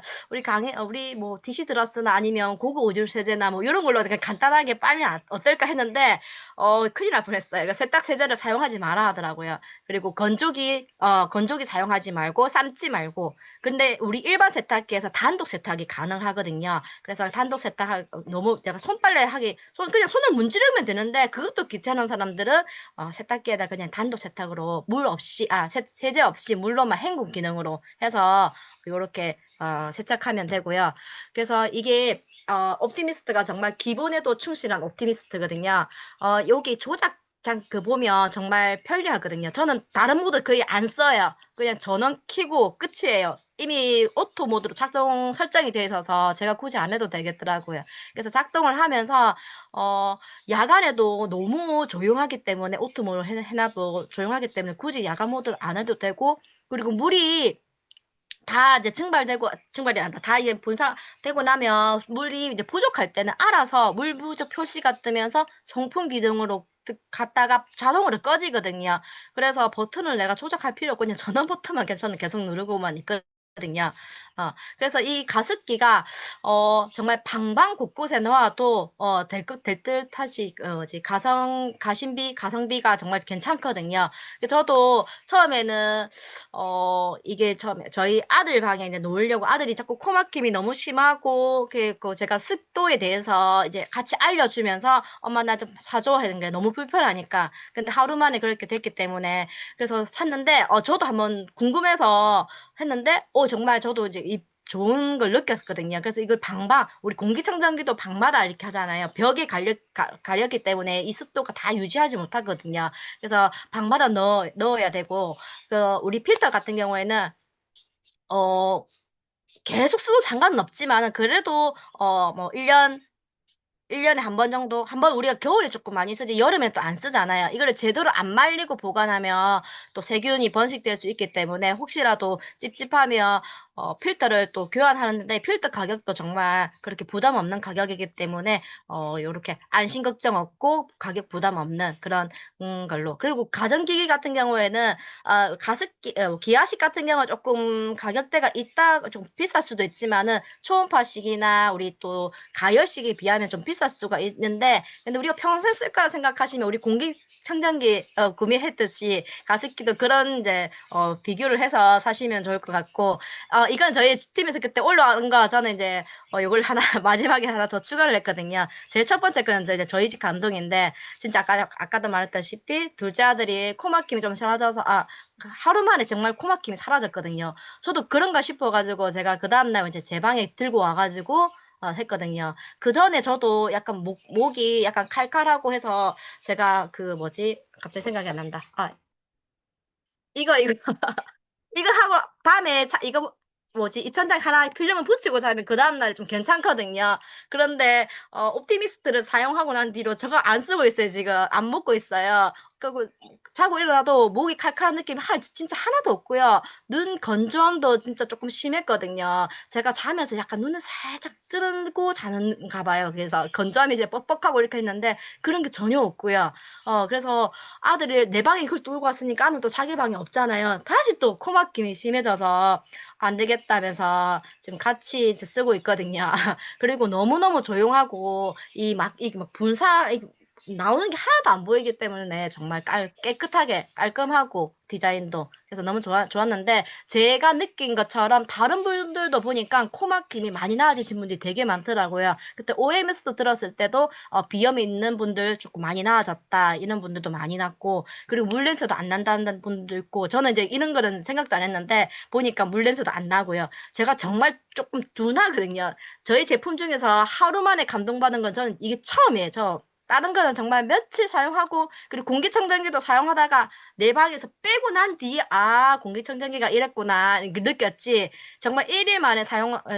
우리 뭐 DC 들었으나 아니면 고급 우주 세제나 뭐 이런 걸로 그냥 간단하게 빨면 어떨까 했는데, 큰일 날 뻔했어요. 그러니까 세탁 세제를 사용하지 마라 하더라고요. 그리고 건조기 사용하지 말고 삶지 말고. 근데 우리 일반 세탁기에서 단독 세탁이 가능하거든요. 그래서 단독 세탁 너무 내가 그냥 손을 문지르면 되는데 그것도 귀찮은 사람들은 세탁기에다 그냥 단독 세탁으로 세제 없이 물로만 헹군 기능으로 해서 이렇게 세척하면 되고요. 그래서 이게 옵티미스트가 정말 기본에도 충실한 옵티미스트거든요. 여기 조작장 보면 정말 편리하거든요. 저는 다른 모드 거의 안 써요. 그냥 전원 켜고 끝이에요. 이미 오토 모드로 작동 설정이 돼 있어서 제가 굳이 안 해도 되겠더라고요. 그래서 작동을 하면서 야간에도 너무 조용하기 때문에 오토 모드로 해놔도 조용하기 때문에 굳이 야간 모드 안 해도 되고, 그리고 물이 다 이제 증발이 안다. 다 이제 분사되고 나면 물이 이제 부족할 때는 알아서 물 부족 표시가 뜨면서 송풍 기능으로 갔다가 자동으로 꺼지거든요. 그래서 버튼을 내가 조작할 필요 없고 그냥 전원 버튼만 저는 계속 누르고만 있거든요. 그래서 이 가습기가 정말 방방 곳곳에 넣어도 될 듯하시 가성비가 정말 괜찮거든요. 저도 처음에는 이게 저희 아들 방에 이제 놓으려고 아들이 자꾸 코 막힘이 너무 심하고 그 제가 습도에 대해서 이제 같이 알려주면서 엄마 나 좀 사줘 하는 게 너무 불편하니까. 근데 하루 만에 그렇게 됐기 때문에 그래서 샀는데 저도 한번 궁금해서 했는데 정말 저도 이제 이 좋은 걸 느꼈거든요. 그래서 이걸 우리 공기청정기도 방마다 이렇게 하잖아요. 벽에 가렸기 때문에 이 습도가 다 유지하지 못하거든요. 그래서 방마다 넣어야 되고, 우리 필터 같은 경우에는, 계속 써도 상관은 없지만, 그래도, 뭐, 1년에 한 번 정도, 한 번 우리가 겨울에 조금 많이 쓰지, 여름에 또 안 쓰잖아요. 이거를 제대로 안 말리고 보관하면 또 세균이 번식될 수 있기 때문에 혹시라도 찝찝하면 필터를 또 교환하는데 필터 가격도 정말 그렇게 부담 없는 가격이기 때문에 요렇게 안심 걱정 없고 가격 부담 없는 그런 걸로. 그리고 가전기기 같은 경우에는 기아식 같은 경우는 조금 가격대가 좀 비쌀 수도 있지만은 초음파식이나 우리 또 가열식에 비하면 좀 비쌀 수가 있는데, 근데 우리가 평생 쓸 거라 생각하시면 우리 공기청정기 구매했듯이 가습기도 그런 이제 비교를 해서 사시면 좋을 것 같고, 이건 저희 팀에서 그때 올라온 거 저는 이제 이걸 하나 마지막에 하나 더 추가를 했거든요. 제일 첫 번째 거는 이제 저희 집 감동인데, 진짜 아까도 말했다시피 둘째 아들이 코막힘이 좀 사라져서 하루 만에 정말 코막힘이 사라졌거든요. 저도 그런가 싶어가지고 제가 그 다음날 이제 제 방에 들고 와가지고 했거든요. 그 전에 저도 약간 목이 약간 칼칼하고 해서 제가 갑자기 생각이 안 난다. 이거 이거 하고 밤에 이거 입천장 하나 필름을 붙이고 자면 그 다음날에 좀 괜찮거든요. 그런데 옵티미스트를 사용하고 난 뒤로 저거 안 쓰고 있어요. 지금 안 먹고 있어요. 그리고 자고 일어나도 목이 칼칼한 느낌이 진짜 하나도 없고요. 눈 건조함도 진짜 조금 심했거든요. 제가 자면서 약간 눈을 살짝 뜨고 자는가 봐요. 그래서 건조함이 이제 뻑뻑하고 이렇게 있는데 그런 게 전혀 없고요. 그래서 아들이 내 방에 그걸 뚫고 왔으니까 아는 또 자기 방에 없잖아요. 다시 또 코막힘이 심해져서 안 되겠다면서 지금 같이 이제 쓰고 있거든요. 그리고 너무너무 조용하고 이 막 나오는 게 하나도 안 보이기 때문에 정말 깨끗하게 깔끔하고 디자인도 그래서 너무 좋았는데 제가 느낀 것처럼 다른 분들도 보니까 코막힘이 많이 나아지신 분들이 되게 많더라고요. 그때 OMS도 들었을 때도 비염이 있는 분들 조금 많이 나아졌다 이런 분들도 많이 났고 그리고 물냄새도 안 난다는 분들도 있고 저는 이제 이런 거는 생각도 안 했는데 보니까 물냄새도 안 나고요. 제가 정말 조금 둔하거든요. 저희 제품 중에서 하루 만에 감동받은 건 저는 이게 처음이에요. 다른 거는 정말 며칠 사용하고, 그리고 공기청정기도 사용하다가 내 방에서 빼고 난 뒤에, 공기청정기가 이랬구나, 이렇게 느꼈지. 정말 1일 만에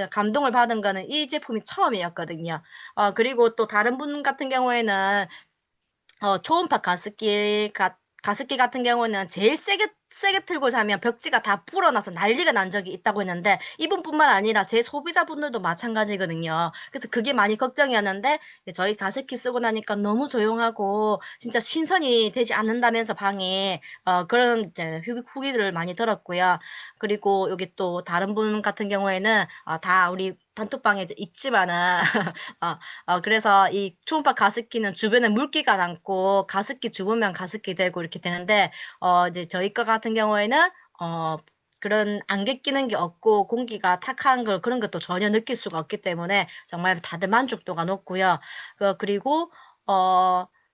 감동을 받은 거는 이 제품이 처음이었거든요. 그리고 또 다른 분 같은 경우에는 초음파 가습기 같은 경우는 제일 세게 틀고 자면 벽지가 다 불어나서 난리가 난 적이 있다고 했는데, 이분뿐만 아니라 제 소비자분들도 마찬가지거든요. 그래서 그게 많이 걱정이었는데, 저희 가습기 쓰고 나니까 너무 조용하고, 진짜 신선이 되지 않는다면서 방에, 그런 이제 후기들을 많이 들었고요. 그리고 여기 또 다른 분 같은 경우에는, 다 우리 단톡방에 있지만은, 그래서 이 초음파 가습기는 주변에 물기가 남고 가습기 죽으면 가습기 되고 이렇게 되는데, 이제 저희 거 같은 경우에는, 그런 안개 끼는 게 없고 공기가 탁한 그런 것도 전혀 느낄 수가 없기 때문에 정말 다들 만족도가 높고요. 그리고,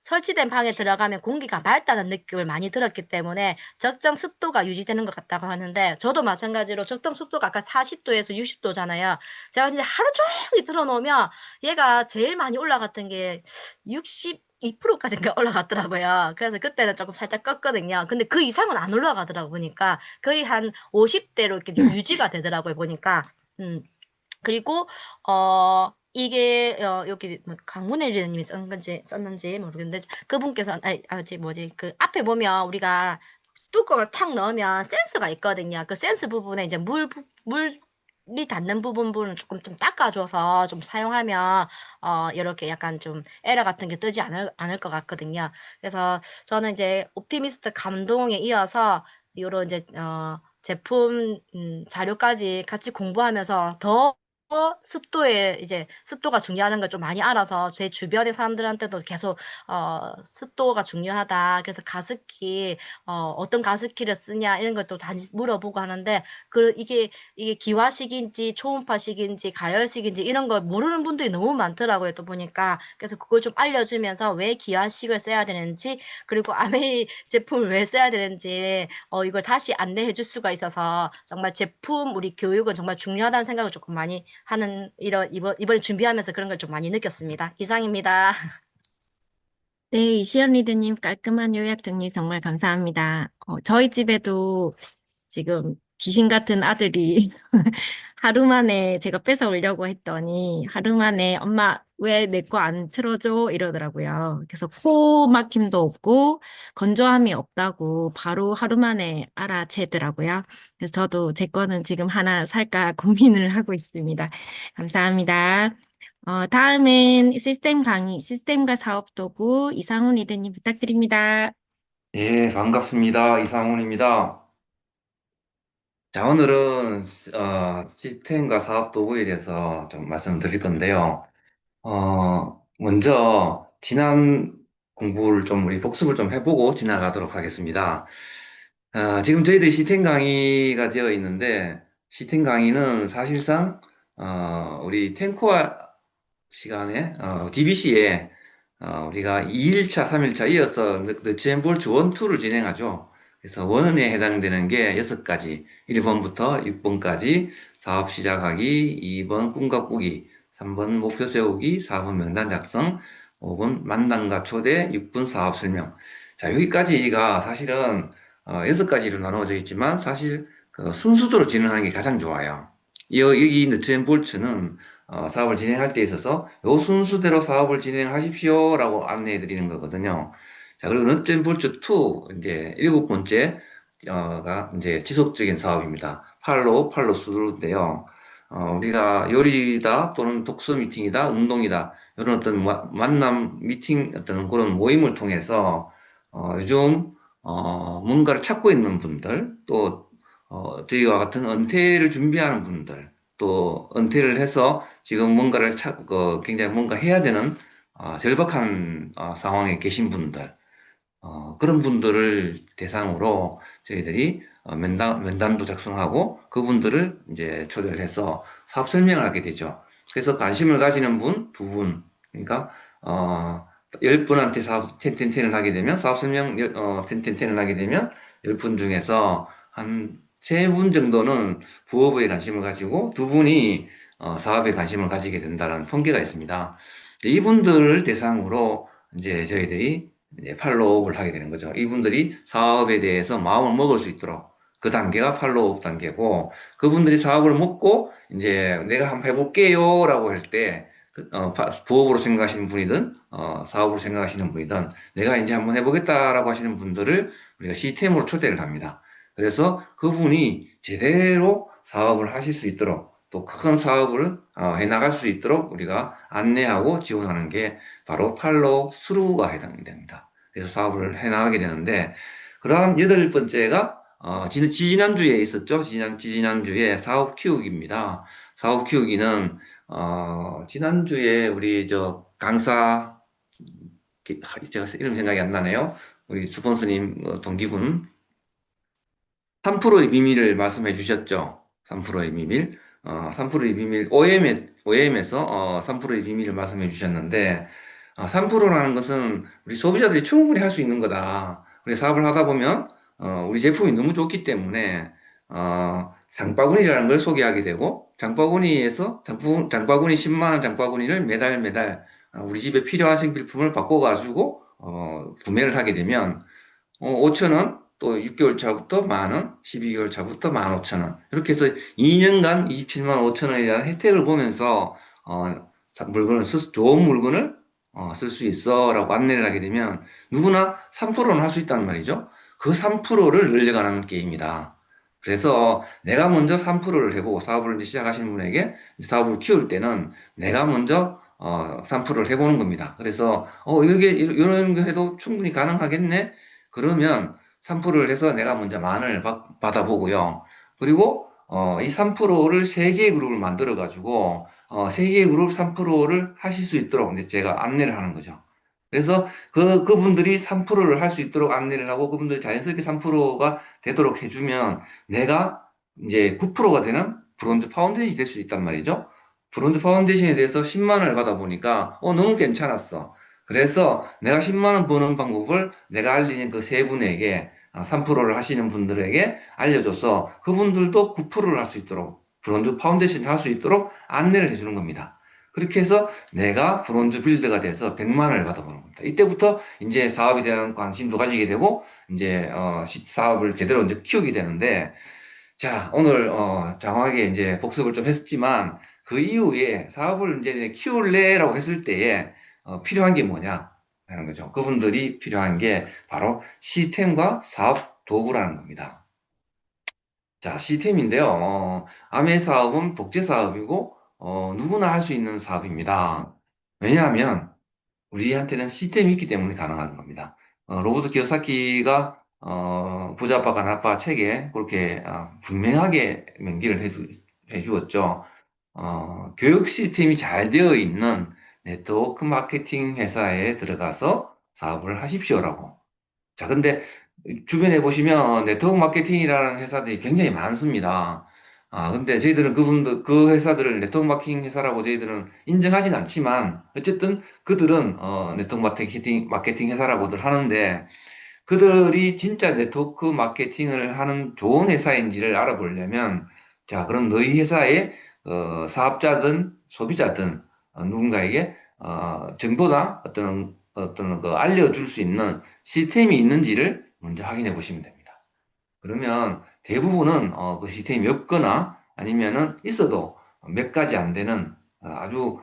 설치된 방에 들어가면 공기가 맑다는 느낌을 많이 들었기 때문에 적정 습도가 유지되는 것 같다고 하는데 저도 마찬가지로 적정 습도가 아까 40도에서 60도잖아요. 제가 이제 하루 종일 틀어놓으면 얘가 제일 많이 올라갔던 게 62%까지인가 올라갔더라고요. 그래서 그때는 조금 살짝 껐거든요. 근데 그 이상은 안 올라가더라고 보니까 거의 한 50대로 이렇게 좀 유지가 되더라고요 보니까. 그리고 이게 여기 뭐 강문혜 님이 썼는지 모르겠는데 그분께서 그 앞에 보면 우리가 뚜껑을 탁 넣으면 센서가 있거든요. 그 센서 부분에 이제 물이 닿는 부분은 조금 좀 닦아줘서 좀 사용하면 이렇게 약간 좀 에러 같은 게 뜨지 않을 것 같거든요. 그래서 저는 이제 옵티미스트 감동에 이어서 이런 이제 제품 자료까지 같이 공부하면서 더 습도가 중요하는 걸 좀 많이 알아서 제 주변의 사람들한테도 계속 습도가 중요하다. 그래서 가습기 어떤 가습기를 쓰냐 이런 것도 다 물어보고 하는데 이게 기화식인지 초음파식인지 가열식인지 이런 걸 모르는 분들이 너무 많더라고요. 또 보니까 그래서 그걸 좀 알려주면서 왜 기화식을 써야 되는지 그리고 아메이 제품을 왜 써야 되는지 이걸 다시 안내해 줄 수가 있어서 정말 제품 우리 교육은 정말 중요하다는 생각을 조금 많이 하는 이번에 준비하면서 그런 걸 좀 많이 느꼈습니다. 이상입니다. 네, 이시연 리드님 깔끔한 요약 정리 정말 감사합니다. 저희 집에도 지금 귀신 같은 아들이 하루 만에 제가 뺏어 오려고 했더니 하루 만에 엄마 왜 내 거 안 틀어줘? 이러더라고요. 그래서 코 막힘도 없고 건조함이 없다고 바로 하루 만에 알아채더라고요. 그래서 저도 제 거는 지금 하나 살까 고민을 하고 있습니다. 감사합니다. 다음은 시스템 강의, 시스템과 사업 도구 이상훈 리더님 부탁드립니다. 예, 반갑습니다. 이상훈입니다. 자, 오늘은 시스템과 사업 도구에 대해서 좀 말씀드릴 건데요. 먼저 지난 공부를 좀 우리 복습을 좀 해보고 지나가도록 하겠습니다. 지금 저희들이 시스템 강의가 되어 있는데 시스템 강의는 사실상 우리 탱코와 시간에 DBC에 우리가 2일차, 3일차 이어서 너츠앤볼츠 1, 2를 진행하죠. 그래서 원원에 해당되는 게 6가지, 1번부터 6번까지 사업 시작하기, 2번 꿈과 꾸기, 3번 목표 세우기, 4번 명단 작성, 5번 만남과 초대, 6번 사업 설명. 자, 여기까지가 사실은 6가지로 나누어져 있지만 사실 그 순서대로 진행하는 게 가장 좋아요. 여기 너츠앤볼츠는 사업을 진행할 때 있어서 요 순수대로 사업을 진행하십시오라고 안내해 드리는 거거든요. 자, 그리고 넌젠볼츠 2, 이제 일곱 번째, 가 이제 지속적인 사업입니다. 팔로우 스루인데요. 우리가 요리다 또는 독서 미팅이다, 운동이다, 이런 어떤 만남, 미팅, 어떤 그런 모임을 통해서, 요즘, 뭔가를 찾고 있는 분들, 또, 저희와 같은 은퇴를 준비하는 분들, 또 은퇴를 해서 지금 뭔가를 굉장히 뭔가 해야 되는 절박한 상황에 계신 분들, 그런 분들을 대상으로 저희들이 면담도 작성하고 그분들을 이제 초대를 해서 사업 설명을 하게 되죠. 그래서 관심을 가지는 분, 두 분, 그러니까, 10분한테 사업 텐텐텐을 하게 되면, 사업 설명, 텐텐텐을 하게 되면, 10분 중에서 한 3분 정도는 부업에 관심을 가지고, 두 분이 사업에 관심을 가지게 된다는 통계가 있습니다. 이분들을 대상으로 이제 저희들이 이제 팔로우업을 하게 되는 거죠. 이분들이 사업에 대해서 마음을 먹을 수 있도록 그 단계가 팔로우업 단계고, 그분들이 사업을 먹고 이제 내가 한번 해볼게요라고 할 때, 부업으로 생각하시는 분이든 사업으로 생각하시는 분이든 내가 이제 한번 해보겠다라고 하시는 분들을 우리가 시스템으로 초대를 합니다. 그래서 그분이 제대로 사업을 하실 수 있도록 또 큰 사업을 해나갈 수 있도록 우리가 안내하고 지원하는 게 바로 팔로우 스루가 해당이 됩니다. 그래서 사업을 해나가게 되는데, 그다음 여덟 번째가 지지난주에 있었죠. 지지난주에 사업 키우기입니다. 사업 키우기는 지난주에 우리 저 강사 제가 이름 생각이 안 나네요. 우리 스폰서님 동기분 3%의 비밀을 말씀해 주셨죠. 3%의 비밀. 3%의 비밀, OM에서 3%의 비밀을 말씀해 주셨는데, 3%라는 것은 우리 소비자들이 충분히 할 수 있는 거다. 우리 사업을 하다 보면, 우리 제품이 너무 좋기 때문에, 장바구니라는 걸 소개하게 되고, 장바구니 10만원 장바구니를 매달, 우리 집에 필요한 생필품을 바꿔가지고, 구매를 하게 되면, 5천원, 또 6개월 차부터 만원, 12개월 차부터 15,000원. 이렇게 해서 2년간 27만 5천원이라는 혜택을 보면서, 좋은 물건을, 쓸 수 있어. 라고 안내를 하게 되면 누구나 3%는 할 수 있다는 말이죠. 그 3%를 늘려가는 게임이다. 그래서 내가 먼저 3%를 해보고 사업을 이제 시작하시는 분에게 사업을 키울 때는 내가 먼저 3%를 해보는 겁니다. 그래서 이런 거 해도 충분히 가능하겠네. 그러면 3%를 해서 내가 먼저 만원을 받아보고요. 그리고 이 3%를 3개의 그룹을 만들어 가지고 3개의 그룹 3%를 하실 수 있도록 이제 제가 안내를 하는 거죠. 그래서 그분들이 3%를 할 수 있도록 안내를 하고 그분들이 자연스럽게 3%가 되도록 해주면 내가 이제 9%가 되는 브론즈 파운데이션이 될 수 있단 말이죠. 브론즈 파운데이션에 대해서 10만 원을 받아보니까 너무 괜찮았어. 그래서 내가 10만 원 버는 방법을 내가 알리는 그 세 분에게 3%를 하시는 분들에게 알려줘서 그분들도 9%를 할 수 있도록 브론즈 파운데이션을 할 수 있도록 안내를 해주는 겁니다. 그렇게 해서 내가 브론즈 빌드가 돼서 100만 원을 받아보는 겁니다. 이때부터 이제 사업에 대한 관심도 가지게 되고 이제 사업을 제대로 이제 키우게 되는데, 자, 오늘 장황하게 이제 복습을 좀 했지만 그 이후에 사업을 이제 키울래라고 했을 때에 필요한 게 뭐냐 하는 거죠. 그분들이 필요한 게 바로 시스템과 사업 도구라는 겁니다. 자, 시스템인데요. 아메 사업은 복제 사업이고 누구나 할 수 있는 사업입니다. 왜냐하면 우리한테는 시스템이 있기 때문에 가능한 겁니다. 로버트 키요사키가 부자 아빠 가난 아빠 책에 그렇게 분명하게 명기를 해주었죠. 교육 시스템이 잘 되어 있는 네트워크 마케팅 회사에 들어가서 사업을 하십시오라고. 자, 근데 주변에 보시면 네트워크 마케팅이라는 회사들이 굉장히 많습니다. 근데 저희들은 그 회사들을 네트워크 마케팅 회사라고 저희들은 인정하진 않지만, 어쨌든 그들은, 네트워크 마케팅 회사라고들 하는데, 그들이 진짜 네트워크 마케팅을 하는 좋은 회사인지를 알아보려면, 자, 그럼 너희 회사의, 사업자든 소비자든 누군가에게, 정보나 어떤 그 알려줄 수 있는 시스템이 있는지를 먼저 확인해 보시면 됩니다. 그러면 대부분은 그 시스템이 없거나 아니면은 있어도 몇 가지 안 되는 아주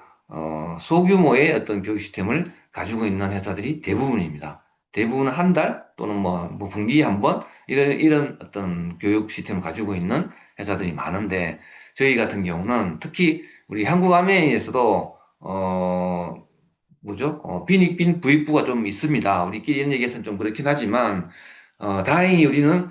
소규모의 어떤 교육 시스템을 가지고 있는 회사들이 대부분입니다. 대부분 한 달 또는 뭐 분기에 한 번 이런 어떤 교육 시스템을 가지고 있는 회사들이 많은데 저희 같은 경우는 특히 우리 한국 아메이에서도 뭐죠? 빈익빈 부익부가 좀 있습니다. 우리끼리 이런 얘기해서는 좀 그렇긴 하지만 다행히 우리는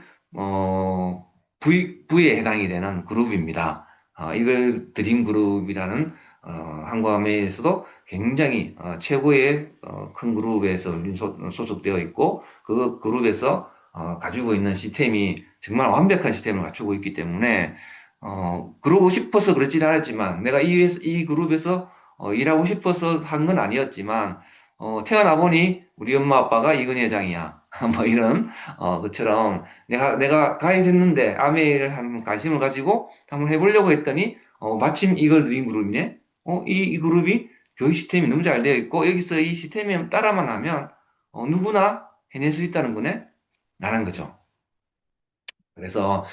부익부에 해당이 되는 그룹입니다. 이걸 드림 그룹이라는 한국아메에서도 굉장히 최고의 큰 그룹에서 우리는 소속되어 있고 그 그룹에서 가지고 있는 시스템이 정말 완벽한 시스템을 갖추고 있기 때문에 그러고 싶어서 그렇지는 않았지만 내가 이 그룹에서 일하고 싶어서 한 건 아니었지만 태어나 보니 우리 엄마 아빠가 이건희 회장이야. 뭐 이런 것처럼 내가 가입했는데 아메이를 한 관심을 가지고 한번 해보려고 했더니 마침 이걸 드린 그룹이네. 이 그룹이 교육 시스템이 너무 잘 되어 있고 여기서 이 시스템에 따라만 하면 누구나 해낼 수 있다는 거네. 라는 거죠. 그래서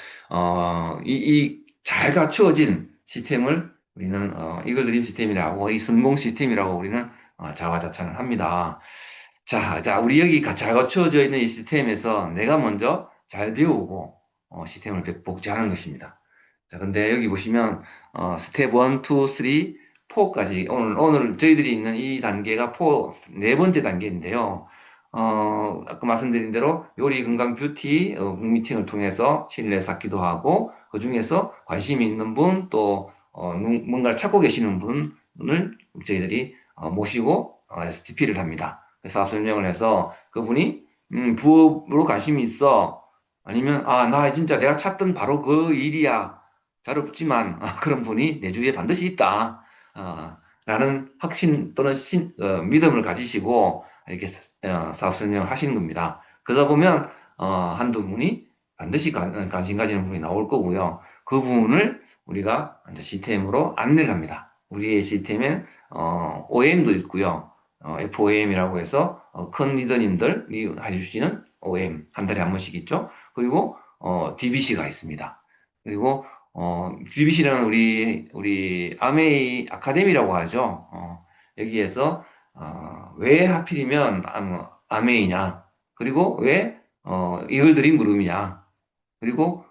이 잘 갖추어진 시스템을 우리는 이걸 드림 시스템이라고 이 성공 시스템이라고 우리는 자화자찬을 합니다. 자, 우리 여기 잘 갖추어져 있는 이 시스템에서 내가 먼저 잘 배우고 시스템을 복제하는 것입니다. 자, 근데 여기 보시면 스텝 1, 2, 3, 4까지 오늘 저희들이 있는 이 단계가 네 번째 단계인데요. 아까 말씀드린 대로 요리, 건강, 뷰티 미팅을 통해서 신뢰 쌓기도 하고 그 중에서 관심 있는 분 또 뭔가를 찾고 계시는 분을 저희들이 모시고 STP를 합니다. 사업 설명을 해서 그분이 부업으로 관심이 있어 아니면 나 진짜 내가 찾던 바로 그 일이야 잘 없지만 그런 분이 내 주위에 반드시 있다 라는 확신 또는 믿음을 가지시고 이렇게 사업 설명을 하시는 겁니다. 그러다 보면 한두 분이 반드시 관심 가지는 분이 나올 거고요. 그 부분을 우리가 이제 시스템으로 안내를 합니다. 우리의 시스템엔 OM도 있고요. FOM이라고 해서 큰 리더님들이 해주시는 OM 한 달에 한 번씩 있죠. 그리고 DBC가 있습니다. 그리고 DBC라는 우리 아메이 아카데미라고 하죠. 여기에서 왜 하필이면 아메이냐? 그리고 왜 이걸 드림 그룹이냐? 그리고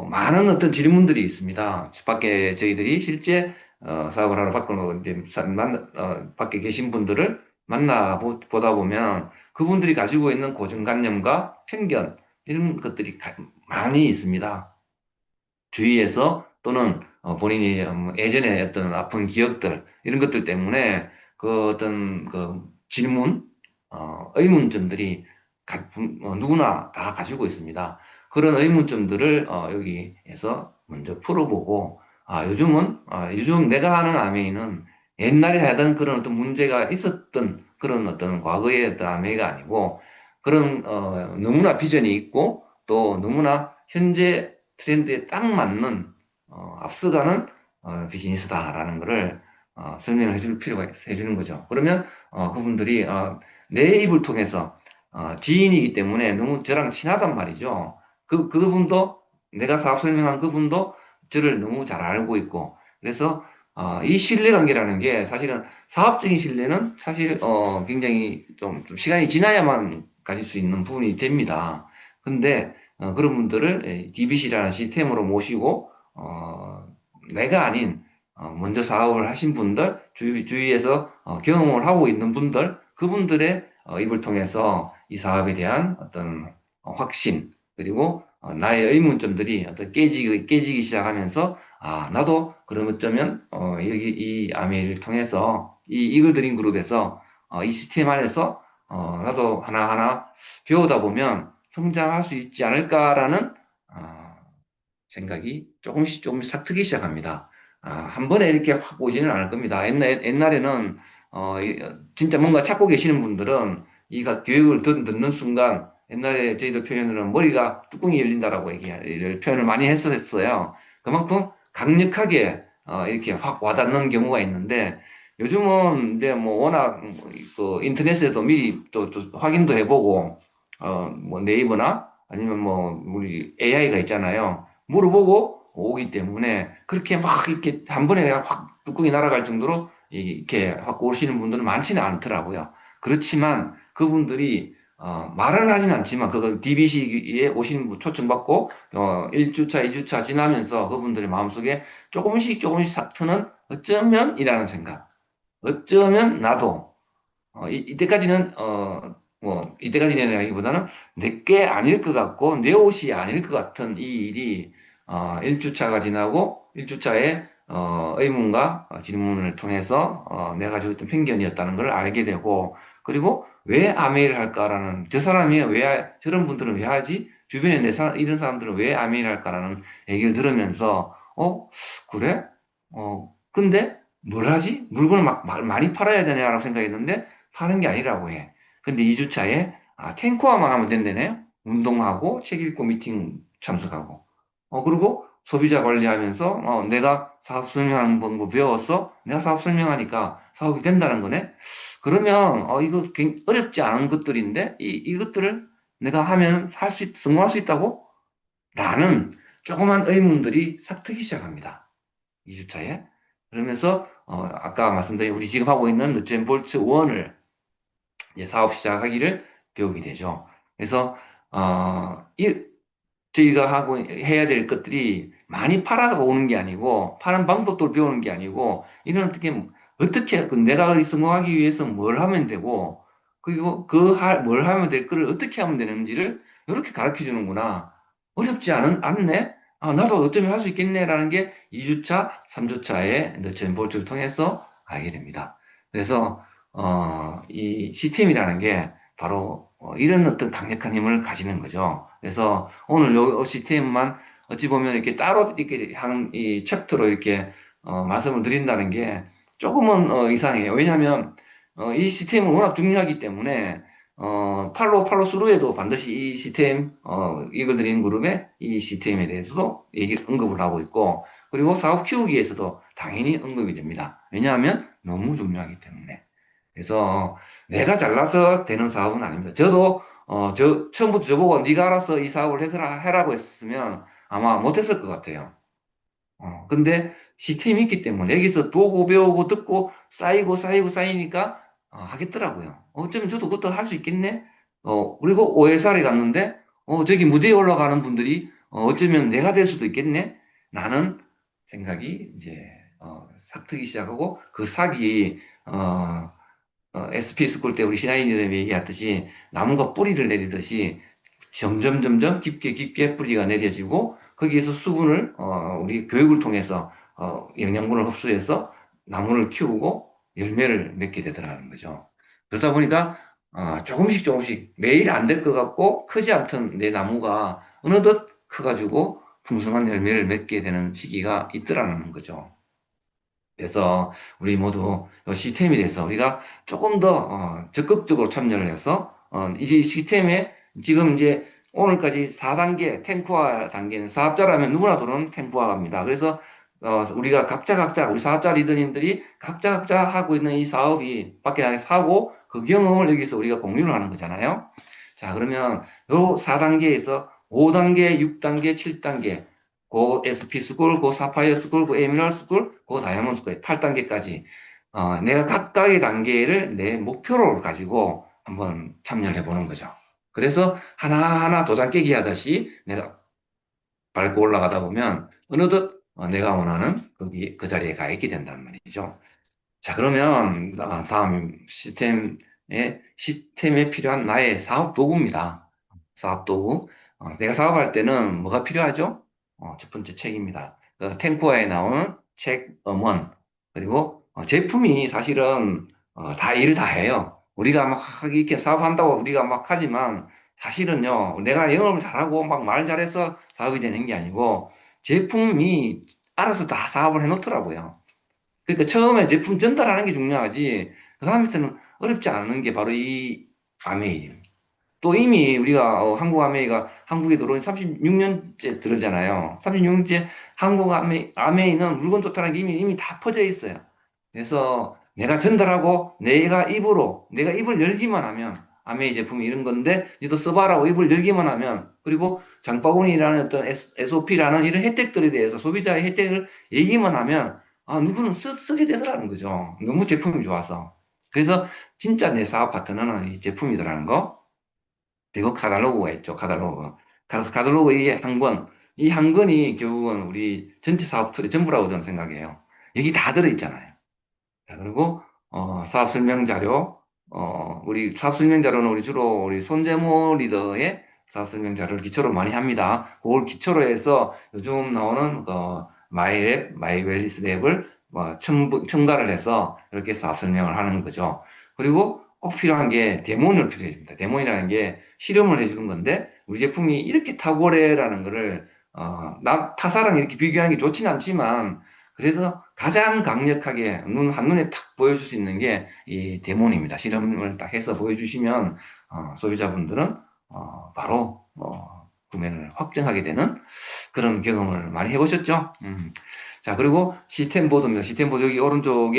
많은 어떤 질문들이 있습니다. 밖에 저희들이 실제 사업을 하러 밖에 계신 분들을 만나 보다 보면 그분들이 가지고 있는 고정관념과 편견 이런 것들이 많이 있습니다. 주위에서 또는 본인이 예전에 어떤 아픈 기억들 이런 것들 때문에 그 어떤 그 질문, 의문점들이 누구나 다 가지고 있습니다. 그런 의문점들을 여기에서 먼저 풀어보고 요즘 내가 하는 아메이는 옛날에 하던 그런 어떤 문제가 있었던 그런 어떤 과거의 어떤 아메이가 아니고 그런 너무나 비전이 있고 또 너무나 현재 트렌드에 딱 맞는 앞서가는 비즈니스다라는 것을 설명을 해줄 필요가 해주는 거죠. 그러면 그분들이 내 입을 통해서 지인이기 때문에 너무 저랑 친하단 말이죠. 그분도 내가 사업 설명한 그분도 저를 너무 잘 알고 있고 그래서 이 신뢰관계라는 게 사실은 사업적인 신뢰는 사실 굉장히 좀 시간이 지나야만 가질 수 있는 부분이 됩니다. 근데 그런 분들을 DBC라는 시스템으로 모시고 내가 아닌 먼저 사업을 하신 분들 주위에서 경험을 하고 있는 분들 그분들의 입을 통해서 이 사업에 대한 어떤 확신 그리고 나의 의문점들이 어떤 깨지기 시작하면서 나도 그럼 어쩌면 여기 이 아메이를 통해서 이 이글 드림 그룹에서 이 시스템 안에서 나도 하나하나 배우다 보면 성장할 수 있지 않을까라는 생각이 조금씩 싹 트기 시작합니다. 한 번에 이렇게 확 오지는 않을 겁니다. 옛날에는 진짜 뭔가 찾고 계시는 분들은 이 교육을 듣는 순간 옛날에 저희들 표현으로는 머리가 뚜껑이 열린다라고 표현을 많이 했었어요. 그만큼 강력하게 이렇게 확 와닿는 경우가 있는데 요즘은 이제 뭐 워낙 그 인터넷에도 미리 또 확인도 해보고 뭐 네이버나 아니면 뭐 우리 AI가 있잖아요. 물어보고 오기 때문에 그렇게 막 이렇게 한 번에 확 뚜껑이 날아갈 정도로 이렇게 확 오시는 분들은 많지는 않더라고요. 그렇지만 그분들이 말은 하진 않지만, 그거 DBC에 오시는 분 초청받고, 1주차, 2주차 지나면서 그분들의 마음속에 조금씩 트는 어쩌면이라는 생각. 어쩌면 나도, 이때까지는, 이때까지는 내게 아닐 것 같고, 내 옷이 아닐 것 같은 이 일이, 1주차가 지나고, 1주차에, 의문과 질문을 통해서, 내가 가지고 있던 편견이었다는 걸 알게 되고, 그리고 왜 아메이를 할까라는, 저 사람이 저런 분들은 왜 하지? 주변에 이런 사람들은 왜 아메이를 할까라는 얘기를 들으면서, 그래? 근데 뭘 하지? 물건을 많이 팔아야 되냐라고 생각했는데, 파는 게 아니라고 해. 근데 2주차에, 탱커화만 하면 된다네요? 운동하고, 책 읽고, 미팅 참석하고. 그리고 소비자 관리하면서, 내가 사업 설명하는 방법 배웠어? 내가 사업 설명하니까 사업이 된다는 거네? 그러면, 이거 굉장히 어렵지 않은 것들인데, 이것들을 내가 하면 성공할 수 있다고? 라는 조그만 의문들이 싹 트기 시작합니다. 2주차에. 그러면서, 아까 말씀드린 우리 지금 하고 있는 누첸 볼츠 1을 이제 사업 시작하기를 배우게 되죠. 그래서, 저희가 해야 될 것들이 많이 팔아서 오는 게 아니고, 파는 방법도 배우는 게 아니고, 이런 어떻게, 내가 성공하기 위해서 뭘 하면 되고, 그리고 뭘 하면 될 거를 어떻게 하면 되는지를 이렇게 가르쳐 주는구나. 어렵지 않네? 나도 어쩌면 할 수 있겠네라는 게 2주차, 3주차의 너튜브 볼트를 통해서 알게 됩니다. 그래서, 이 시스템이라는 게 바로 이런 어떤 강력한 힘을 가지는 거죠. 그래서 오늘 요 시스템만 어찌 보면 이렇게 따로 이렇게 이 챕터로 이렇게 말씀을 드린다는 게 조금은 이상해요. 왜냐하면 이 시스템은 워낙 중요하기 때문에 팔로우 스루에도 반드시 이 시스템 이걸 드리는 그룹에 이 시스템에 대해서도 언급을 하고 있고, 그리고 사업 키우기에서도 당연히 언급이 됩니다. 왜냐하면 너무 중요하기 때문에. 그래서 내가 잘나서 되는 사업은 아닙니다. 저도 처음부터 저보고 네가 알아서 이 사업을 해라고 했으면 아마 못했을 것 같아요. 근데 시스템이 있기 때문에 여기서 보고 배우고 듣고 쌓이니까 하겠더라고요. 어쩌면 저도 그것도 할 수 있겠네. 그리고 OSR에 갔는데 저기 무대에 올라가는 분들이 어쩌면 내가 될 수도 있겠네. 라는 생각이 이제 싹 트기 시작하고, 그 싹이 SP 스쿨 때 우리 신하이님이 얘기했듯이 나무가 뿌리를 내리듯이 점점 깊게 뿌리가 내려지고, 거기에서 수분을 우리 교육을 통해서 영양분을 흡수해서 나무를 키우고 열매를 맺게 되더라는 거죠. 그러다 보니까 조금씩 매일 안 될 것 같고 크지 않던 내 나무가 어느덧 커가지고 풍성한 열매를 맺게 되는 시기가 있더라는 거죠. 그래서 우리 모두 시스템에 대해서 우리가 조금 더 적극적으로 참여를 해서 이 시스템에 지금 이제 오늘까지 4단계 탱크화 단계는 사업자라면 누구나 들어오는 탱크화입니다. 그래서 우리가 각자 우리 사업자 리더님들이 각자 하고 있는 이 사업이 밖에 나가서 하고 그 경험을 여기서 우리가 공유를 하는 거잖아요. 자, 그러면 요 4단계에서 5단계, 6단계, 7단계 고 SP 스쿨, 고 사파이어 스쿨, 고 에메랄드 스쿨, 고 다이아몬드 스쿨 8단계까지 내가 각각의 단계를 내 목표로 가지고 한번 참여를 해보는 거죠. 그래서 하나하나 도장 깨기 하듯이 내가 밟고 올라가다 보면 어느덧 내가 원하는 그 자리에 가 있게 된다는 말이죠. 자, 그러면 다음 시스템에 필요한 나의 사업 도구입니다. 사업 도구. 내가 사업할 때는 뭐가 필요하죠? 첫 번째 책입니다. 탱쿠아에 나오는 책 원. 그리고 제품이 사실은 다 일을 다 해요. 우리가 막 이렇게 사업한다고 우리가 막 하지만 사실은요, 내가 영업을 잘하고 막 말 잘해서 사업이 되는 게 아니고 제품이 알아서 다 사업을 해놓더라고요. 그러니까 처음에 제품 전달하는 게 중요하지, 그 다음부터는 어렵지 않은 게 바로 이 아메이. 또 이미 우리가 한국 아메이가 한국에 들어온 36년째 들었잖아요. 36년째 한국 아메이는 물건 좋다는 게 이미 다 퍼져 있어요. 그래서 내가 전달하고 내가 입을 열기만 하면 아메이 제품이 이런 건데 너도 써봐라고 입을 열기만 하면, 그리고 장바구니라는 어떤 SOP라는 이런 혜택들에 대해서 소비자의 혜택을 얘기만 하면 누구는 쓰게 되더라는 거죠. 너무 제품이 좋아서. 그래서 진짜 내 사업 파트너는 이 제품이더라는 거. 그리고 카탈로그가 있죠. 카탈로그. 그래서 카탈로그 이 한 권이 결국은 우리 전체 사업 툴의 전부라고 저는 생각해요. 여기 다 들어있잖아요. 자, 그리고 사업 설명 자료, 우리 사업 설명 자료는 우리 주로 우리 손재모 리더의 사업 설명 자료를 기초로 많이 합니다. 그걸 기초로 해서 요즘 나오는 마이랩, 마이웰리스 랩을 뭐 첨가를 해서 이렇게 사업 설명을 하는 거죠. 그리고 꼭 필요한 게 데모를 필요해집니다. 데모이라는 게 실험을 해주는 건데 우리 제품이 이렇게 탁월해라는 거를 타사랑 이렇게 비교하는 게 좋지는 않지만 그래서 가장 강력하게 한눈에 탁 보여줄 수 있는 게 이 데모입니다. 실험을 딱 해서 보여주시면 소비자분들은 바로 구매를 확정하게 되는 그런 경험을 많이 해보셨죠? 자, 그리고 시스템 보드입니다. 시스템 보드 여기 오른쪽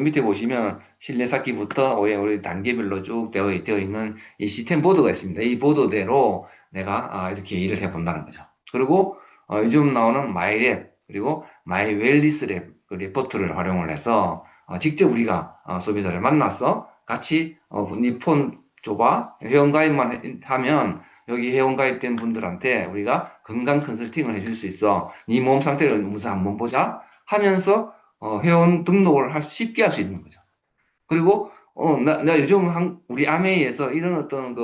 밑에 보시면 실내 쌓기부터 우리 단계별로 쭉 되어 있는 이 시스템 보드가 있습니다. 이 보드대로 내가 이렇게 일을 해본다는 거죠. 그리고 요즘 나오는 마이랩 그리고 마이웰리스 랩 그 리포트를 활용을 해서 직접 우리가 소비자를 만나서 같이 니폰 줘봐 회원가입만 하면 여기 회원가입된 분들한테 우리가 건강 컨설팅을 해줄 수 있어. 네 몸 상태를 우선 한번 보자 하면서 회원 등록을 쉽게 할 수 있는 거죠. 그리고 나 요즘 우리 아메이에서 이런 어떤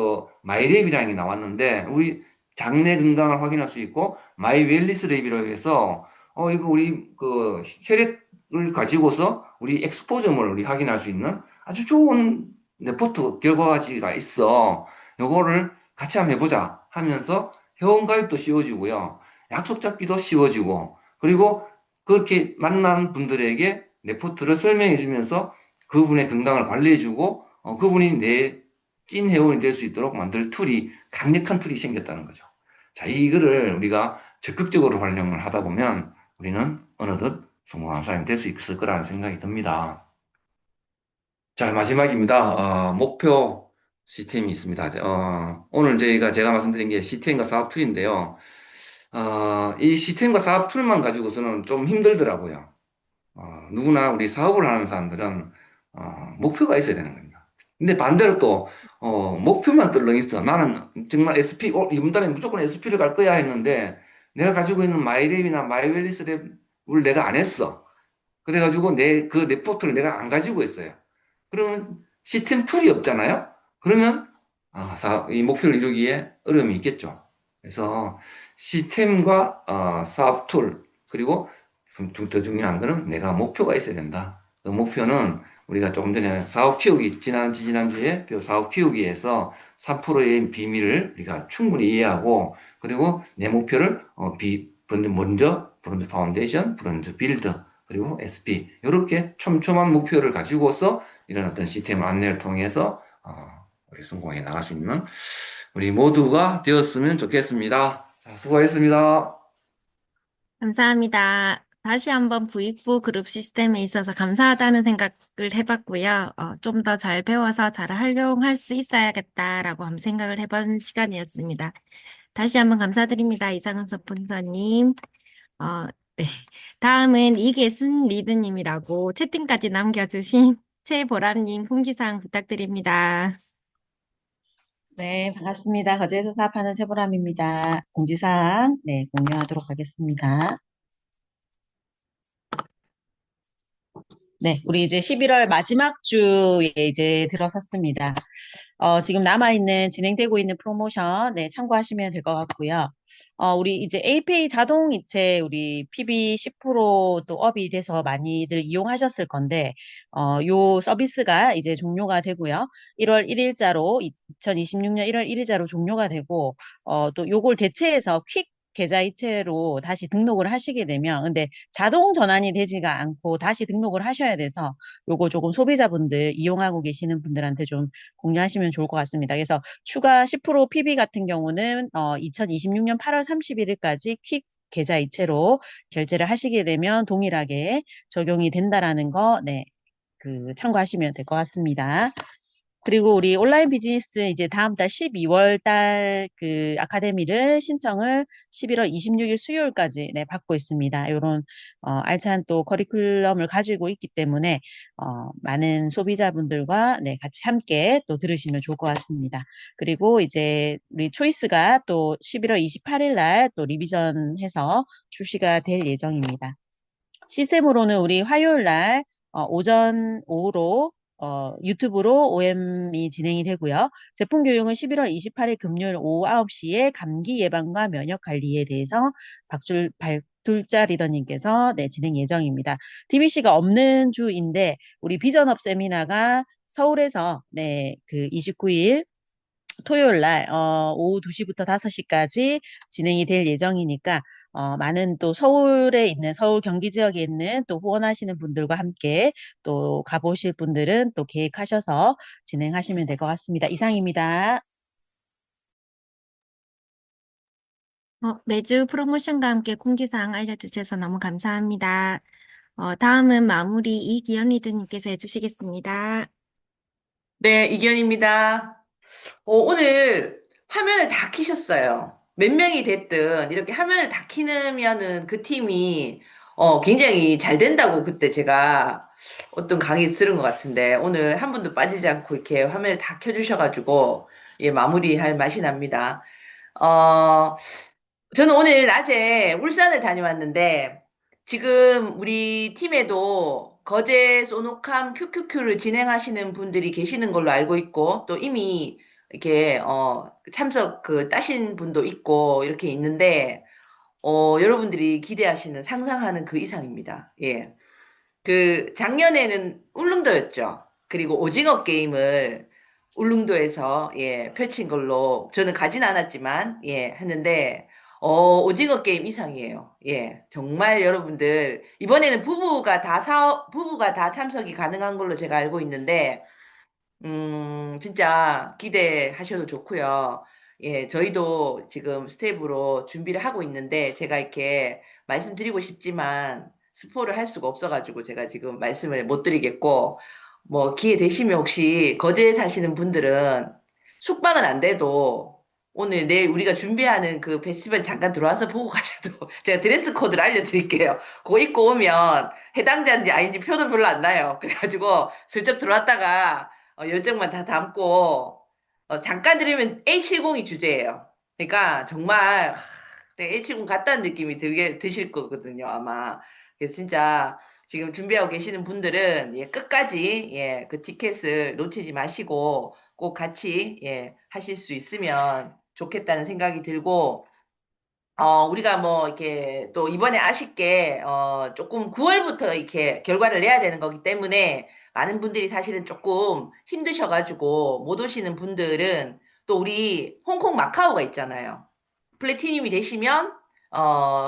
마이랩이라는 게 나왔는데 우리 장내 건강을 확인할 수 있고 마이웰리스 랩이라고 해서 이거 우리 혈액을 가지고서 우리 엑스포점을 우리 확인할 수 있는 아주 좋은 레포트 결과지가 있어. 요거를 같이 한번 해보자 하면서 회원 가입도 쉬워지고요. 약속 잡기도 쉬워지고 그리고 그렇게 만난 분들에게 레포트를 설명해 주면서 그분의 건강을 관리해주고 그분이 내 찐 회원이 될 수 있도록 만들 강력한 툴이 생겼다는 거죠. 자, 이거를 우리가 적극적으로 활용을 하다 보면 우리는 어느덧 성공한 사람이 될 수 있을 거라는 생각이 듭니다. 자, 마지막입니다. 목표 시스템이 있습니다. 오늘 제가 말씀드린 게 시스템과 사업 툴인데요. 이 시스템과 사업 툴만 가지고서는 좀 힘들더라고요. 누구나 우리 사업을 하는 사람들은 목표가 있어야 되는 겁니다. 근데 반대로 또 목표만 떨렁 있어. 나는 정말 이번 달에 무조건 SP를 갈 거야 했는데 내가 가지고 있는 마이랩이나 마이웰리스 랩을 내가 안 했어. 그래가지고 그 레포트를 내가 안 가지고 있어요. 그러면 시스템 툴이 없잖아요. 그러면 이 목표를 이루기에 어려움이 있겠죠. 그래서 시스템과 사업 툴 그리고 더 중요한 거는 내가 목표가 있어야 된다. 그 목표는 우리가 조금 전에 사업 키우기, 지난주에 사업 키우기에서 3%의 비밀을 우리가 충분히 이해하고, 그리고 내 목표를, 먼저, 브론즈 파운데이션, 브론즈 빌드, 그리고 SP. 이렇게 촘촘한 목표를 가지고서 이런 어떤 시스템 안내를 통해서, 우리 성공해 나갈 수 있는 우리 모두가 되었으면 좋겠습니다. 자, 수고하셨습니다. 감사합니다. 다시 한번 부익부 그룹 시스템에 있어서 감사하다는 생각을 해봤고요. 좀 더 잘 배워서 잘 활용할 수 있어야겠다라고 한번 생각을 해본 시간이었습니다. 다시 한번 감사드립니다. 이상은 서포터님. 어, 네. 다음은 이계순 리드님이라고 채팅까지 남겨주신 최보람님 공지사항 부탁드립니다. 네, 반갑습니다. 거제에서 사업하는 최보람입니다. 공지사항, 네, 공유하도록 하겠습니다. 네, 우리 이제 11월 마지막 주에 이제 들어섰습니다. 지금 남아있는, 진행되고 있는 프로모션, 네, 참고하시면 될 것 같고요. 우리 이제 에이페이 자동이체, 우리 PB 10%또 업이 돼서 많이들 이용하셨을 건데, 요 서비스가 이제 종료가 되고요. 1월 1일자로, 2026년 1월 1일자로 종료가 되고, 또 요걸 대체해서 퀵 계좌 이체로 다시 등록을 하시게 되면, 근데 자동 전환이 되지가 않고 다시 등록을 하셔야 돼서, 요거 조금 소비자분들 이용하고 계시는 분들한테 좀 공유하시면 좋을 것 같습니다. 그래서 추가 10% PB 같은 경우는 2026년 8월 31일까지 퀵 계좌 이체로 결제를 하시게 되면 동일하게 적용이 된다라는 거, 네, 참고하시면 될 것 같습니다. 그리고 우리 온라인 비즈니스 이제 다음 달 12월 달 그 아카데미를 신청을 11월 26일 수요일까지 네, 받고 있습니다. 이런 알찬 또 커리큘럼을 가지고 있기 때문에 많은 소비자분들과 네, 같이 함께 또 들으시면 좋을 것 같습니다. 그리고 이제 우리 초이스가 또 11월 28일 날 또 리비전해서 출시가 될 예정입니다. 시스템으로는 우리 화요일 날 오전, 오후로 유튜브로 OM이 진행이 되고요. 제품 교육은 11월 28일 금요일 오후 9시에 감기 예방과 면역 관리에 대해서 박둘자 리더님께서 네, 진행 예정입니다. DBC가 없는 주인데 우리 비전업 세미나가 서울에서 네, 그 29일 토요일 날 오후 2시부터 5시까지 진행이 될 예정이니까 많은 또 서울에 있는 서울 경기 지역에 있는 또 후원하시는 분들과 함께 또 가보실 분들은 또 계획하셔서 진행하시면 될 것 같습니다. 이상입니다. 매주 프로모션과 함께 공지사항 알려주셔서 너무 감사합니다. 다음은 마무리 이기현 리더님께서 해주시겠습니다. 네, 이견입니다. 오늘 화면을 다 키셨어요. 몇 명이 됐든 이렇게 화면을 다 키면은 그 팀이 굉장히 잘 된다고 그때 제가 어떤 강의 들은 것 같은데 오늘 한 분도 빠지지 않고 이렇게 화면을 다 켜주셔가지고 예, 마무리할 맛이 납니다. 어, 저는 오늘 낮에 울산을 다녀왔는데 지금 우리 팀에도 거제 소노캄 QQQ를 진행하시는 분들이 계시는 걸로 알고 있고 또 이미 이렇게 참석 그 따신 분도 있고 이렇게 있는데 여러분들이 기대하시는 상상하는 그 이상입니다. 예. 그 작년에는 울릉도였죠. 그리고 오징어 게임을 울릉도에서 예, 펼친 걸로 저는 가진 않았지만 예, 했는데 오징어 게임 이상이에요. 예. 정말 여러분들 이번에는 부부가 다 참석이 가능한 걸로 제가 알고 있는데 진짜 기대하셔도 좋고요. 예, 저희도 지금 스텝으로 준비를 하고 있는데 제가 이렇게 말씀드리고 싶지만 스포를 할 수가 없어가지고 제가 지금 말씀을 못 드리겠고 뭐 기회 되시면 혹시 거제에 사시는 분들은 숙박은 안 돼도 오늘 내일 우리가 준비하는 그 페스티벌 잠깐 들어와서 보고 가셔도 제가 드레스 코드를 알려드릴게요. 그거 입고 오면 해당자인지 아닌지 표도 별로 안 나요. 그래가지고 슬쩍 들어왔다가 열정만 다 담고 잠깐 들으면 A70이 주제예요. 그러니까 정말 A70 같다는 느낌이 들게 드실 거거든요, 아마. 그래서 진짜 지금 준비하고 계시는 분들은 예, 끝까지 예, 그 티켓을 놓치지 마시고 꼭 같이 예, 하실 수 있으면 좋겠다는 생각이 들고 우리가 뭐, 이렇게, 또 이번에 아쉽게, 조금 9월부터 이렇게 결과를 내야 되는 거기 때문에, 많은 분들이 사실은 조금 힘드셔가지고, 못 오시는 분들은, 또 우리 홍콩 마카오가 있잖아요. 플래티늄이 되시면,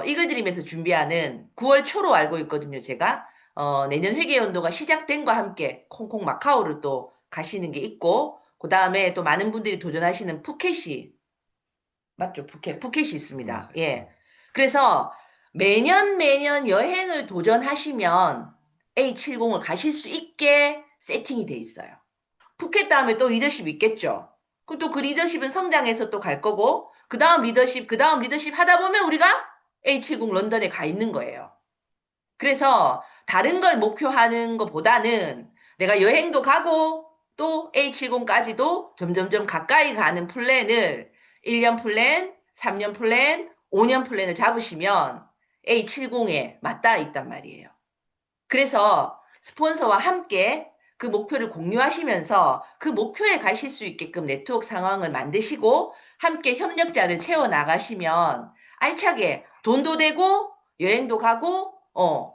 이글드림에서 준비하는 9월 초로 알고 있거든요, 제가. 내년 회계연도가 시작된과 함께 홍콩 마카오를 또 가시는 게 있고, 그 다음에 또 많은 분들이 도전하시는 푸켓이 맞죠? 푸켓이 있습니다. 예. 그래서 매년 여행을 도전하시면 A70을 가실 수 있게 세팅이 돼 있어요. 푸켓 다음에 또 리더십 있겠죠? 그럼 또 그 리더십은 성장해서 또 갈 거고, 그 다음 리더십 하다 보면 우리가 A70 런던에 가 있는 거예요. 그래서 다른 걸 목표하는 것보다는 내가 여행도 가고 또 A70까지도 점점점 가까이 가는 플랜을 1년 플랜, 3년 플랜, 5년 플랜을 잡으시면 A70에 맞닿아 있단 말이에요. 그래서 스폰서와 함께 그 목표를 공유하시면서 그 목표에 가실 수 있게끔 네트워크 상황을 만드시고 함께 협력자를 채워 나가시면 알차게 돈도 되고 여행도 가고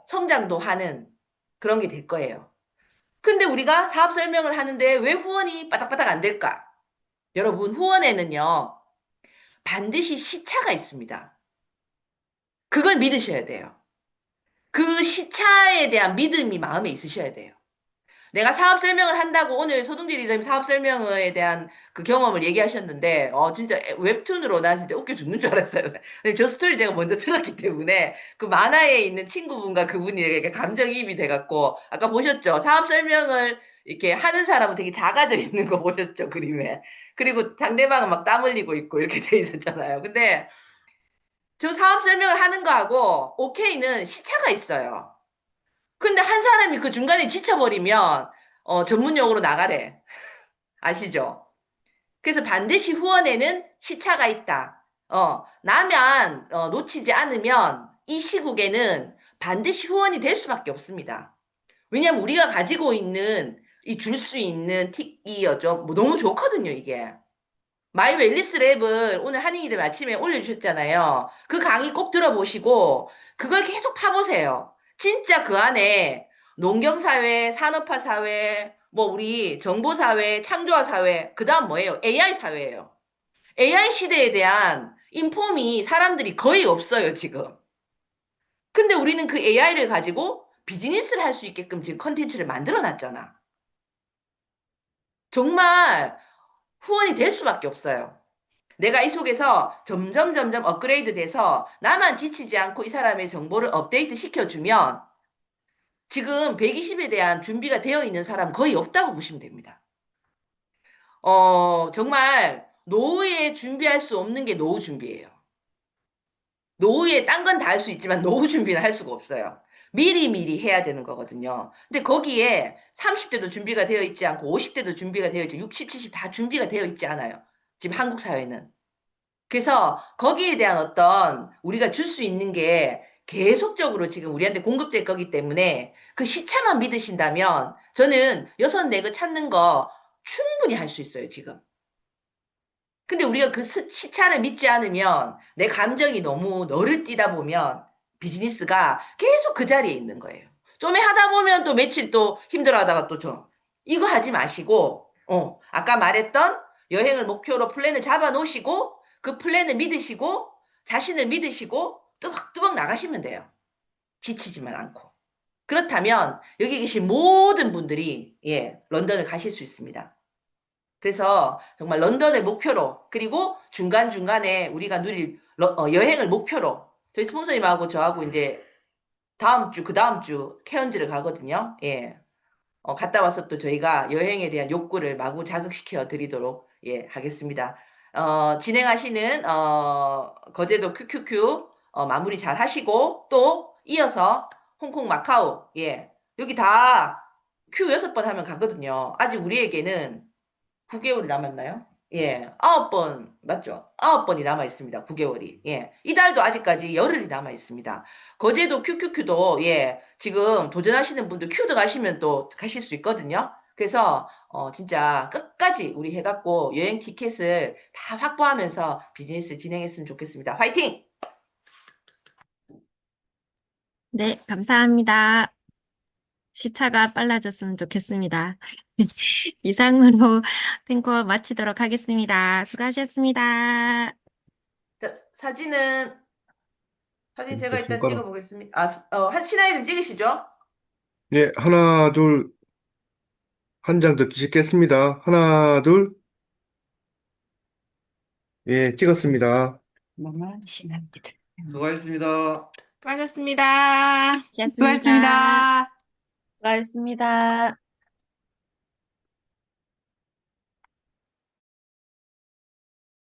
성장도 하는 그런 게 될 거예요. 근데 우리가 사업 설명을 하는데 왜 후원이 빠닥빠닥 안 될까? 여러분, 후원에는요, 반드시 시차가 있습니다. 그걸 믿으셔야 돼요. 그 시차에 대한 믿음이 마음에 있으셔야 돼요. 내가 사업 설명을 한다고 오늘 소동재 리더님 사업 설명에 대한 그 경험을 얘기하셨는데, 진짜 웹툰으로 나 진짜 웃겨 죽는 줄 알았어요. 근데 저 스토리 제가 먼저 들었기 때문에 그 만화에 있는 친구분과 그분이 이렇게 감정이입이 돼갖고, 아까 보셨죠? 사업 설명을 이렇게 하는 사람은 되게 작아져 있는 거 보셨죠, 그림에. 그리고 상대방은 막 땀 흘리고 있고 이렇게 돼 있었잖아요. 근데 저 사업 설명을 하는 거하고 오케이는 시차가 있어요. 근데 한 사람이 그 중간에 지쳐버리면 전문 용어로 나가래. 아시죠? 그래서 반드시 후원에는 시차가 있다. 나면 놓치지 않으면 이 시국에는 반드시 후원이 될 수밖에 없습니다. 왜냐면 우리가 가지고 있는 이 줄 수 있는 틱이죠. 뭐 너무 좋거든요, 이게. 마이 웰리스 랩을 오늘 한인이들 아침에 올려주셨잖아요. 그 강의 꼭 들어보시고 그걸 계속 파보세요. 진짜 그 안에 농경사회, 산업화 사회, 뭐 우리 정보사회, 창조화 사회, 그 다음 뭐예요? AI 사회예요. AI 시대에 대한 인폼이 사람들이 거의 없어요, 지금. 근데 우리는 그 AI를 가지고 비즈니스를 할 수 있게끔 지금 컨텐츠를 만들어 놨잖아. 정말 후원이 될 수밖에 없어요. 내가 이 속에서 점점 업그레이드 돼서 나만 지치지 않고 이 사람의 정보를 업데이트 시켜주면 지금 120에 대한 준비가 되어 있는 사람 거의 없다고 보시면 됩니다. 정말 노후에 준비할 수 없는 게 노후 준비예요. 노후에 딴 건 다 할 수 있지만 노후 준비는 할 수가 없어요. 미리미리 해야 되는 거거든요. 근데 거기에 30대도 준비가 되어 있지 않고 50대도 준비가 되어 있지 60, 70 다 준비가 되어 있지 않아요. 지금 한국 사회는. 그래서 거기에 대한 어떤 우리가 줄 수 있는 게 계속적으로 지금 우리한테 공급될 거기 때문에 그 시차만 믿으신다면 저는 여섯 네그 찾는 거 충분히 할 수 있어요, 지금. 근데 우리가 그 시차를 믿지 않으면 내 감정이 너무 너를 띄다 보면 비즈니스가 계속 그 자리에 있는 거예요. 좀 하다 보면 또 며칠 또 힘들어 하다가 또 좀. 이거 하지 마시고, 아까 말했던 여행을 목표로 플랜을 잡아 놓으시고, 그 플랜을 믿으시고, 자신을 믿으시고, 뚜벅뚜벅 나가시면 돼요. 지치지만 않고. 그렇다면 여기 계신 모든 분들이, 런던을 가실 수 있습니다. 그래서 정말 런던을 목표로 그리고 중간중간에 우리가 누릴 여행을 목표로 저희 스폰서님하고 저하고 이제 다음 주, 그 다음 주 케언즈를 가거든요. 예. 갔다 와서 또 저희가 여행에 대한 욕구를 마구 자극시켜 드리도록 하겠습니다. 진행하시는 거제도 QQQ 마무리 잘 하시고 또 이어서 홍콩 마카오 여기 다 Q 6번 하면 가거든요. 아직 우리에게는 9개월이 남았나요? 9번, 맞죠? 9번이 남아 있습니다. 9개월이. 이달도 아직까지 열흘이 남아 있습니다. 거제도 QQQ도, 지금 도전하시는 분들 큐도 가시면 또 가실 수 있거든요. 그래서, 진짜 끝까지 우리 해갖고 여행 티켓을 다 확보하면서 비즈니스 진행했으면 좋겠습니다. 화이팅! 네, 감사합니다. 시차가 빨라졌으면 좋겠습니다. 이상으로 탱커 마치도록 하겠습니다. 수고하셨습니다. 자, 사진 제가 일단 손가락. 찍어보겠습니다. 한 신하이 좀 찍으시죠? 네, 하나, 둘, 한 장 더 찍겠습니다. 하나, 둘, 찍었습니다. 수고하셨습니다. 수고하셨습니다. 수고하셨습니다. 수고하셨습니다. 수고하셨습니다.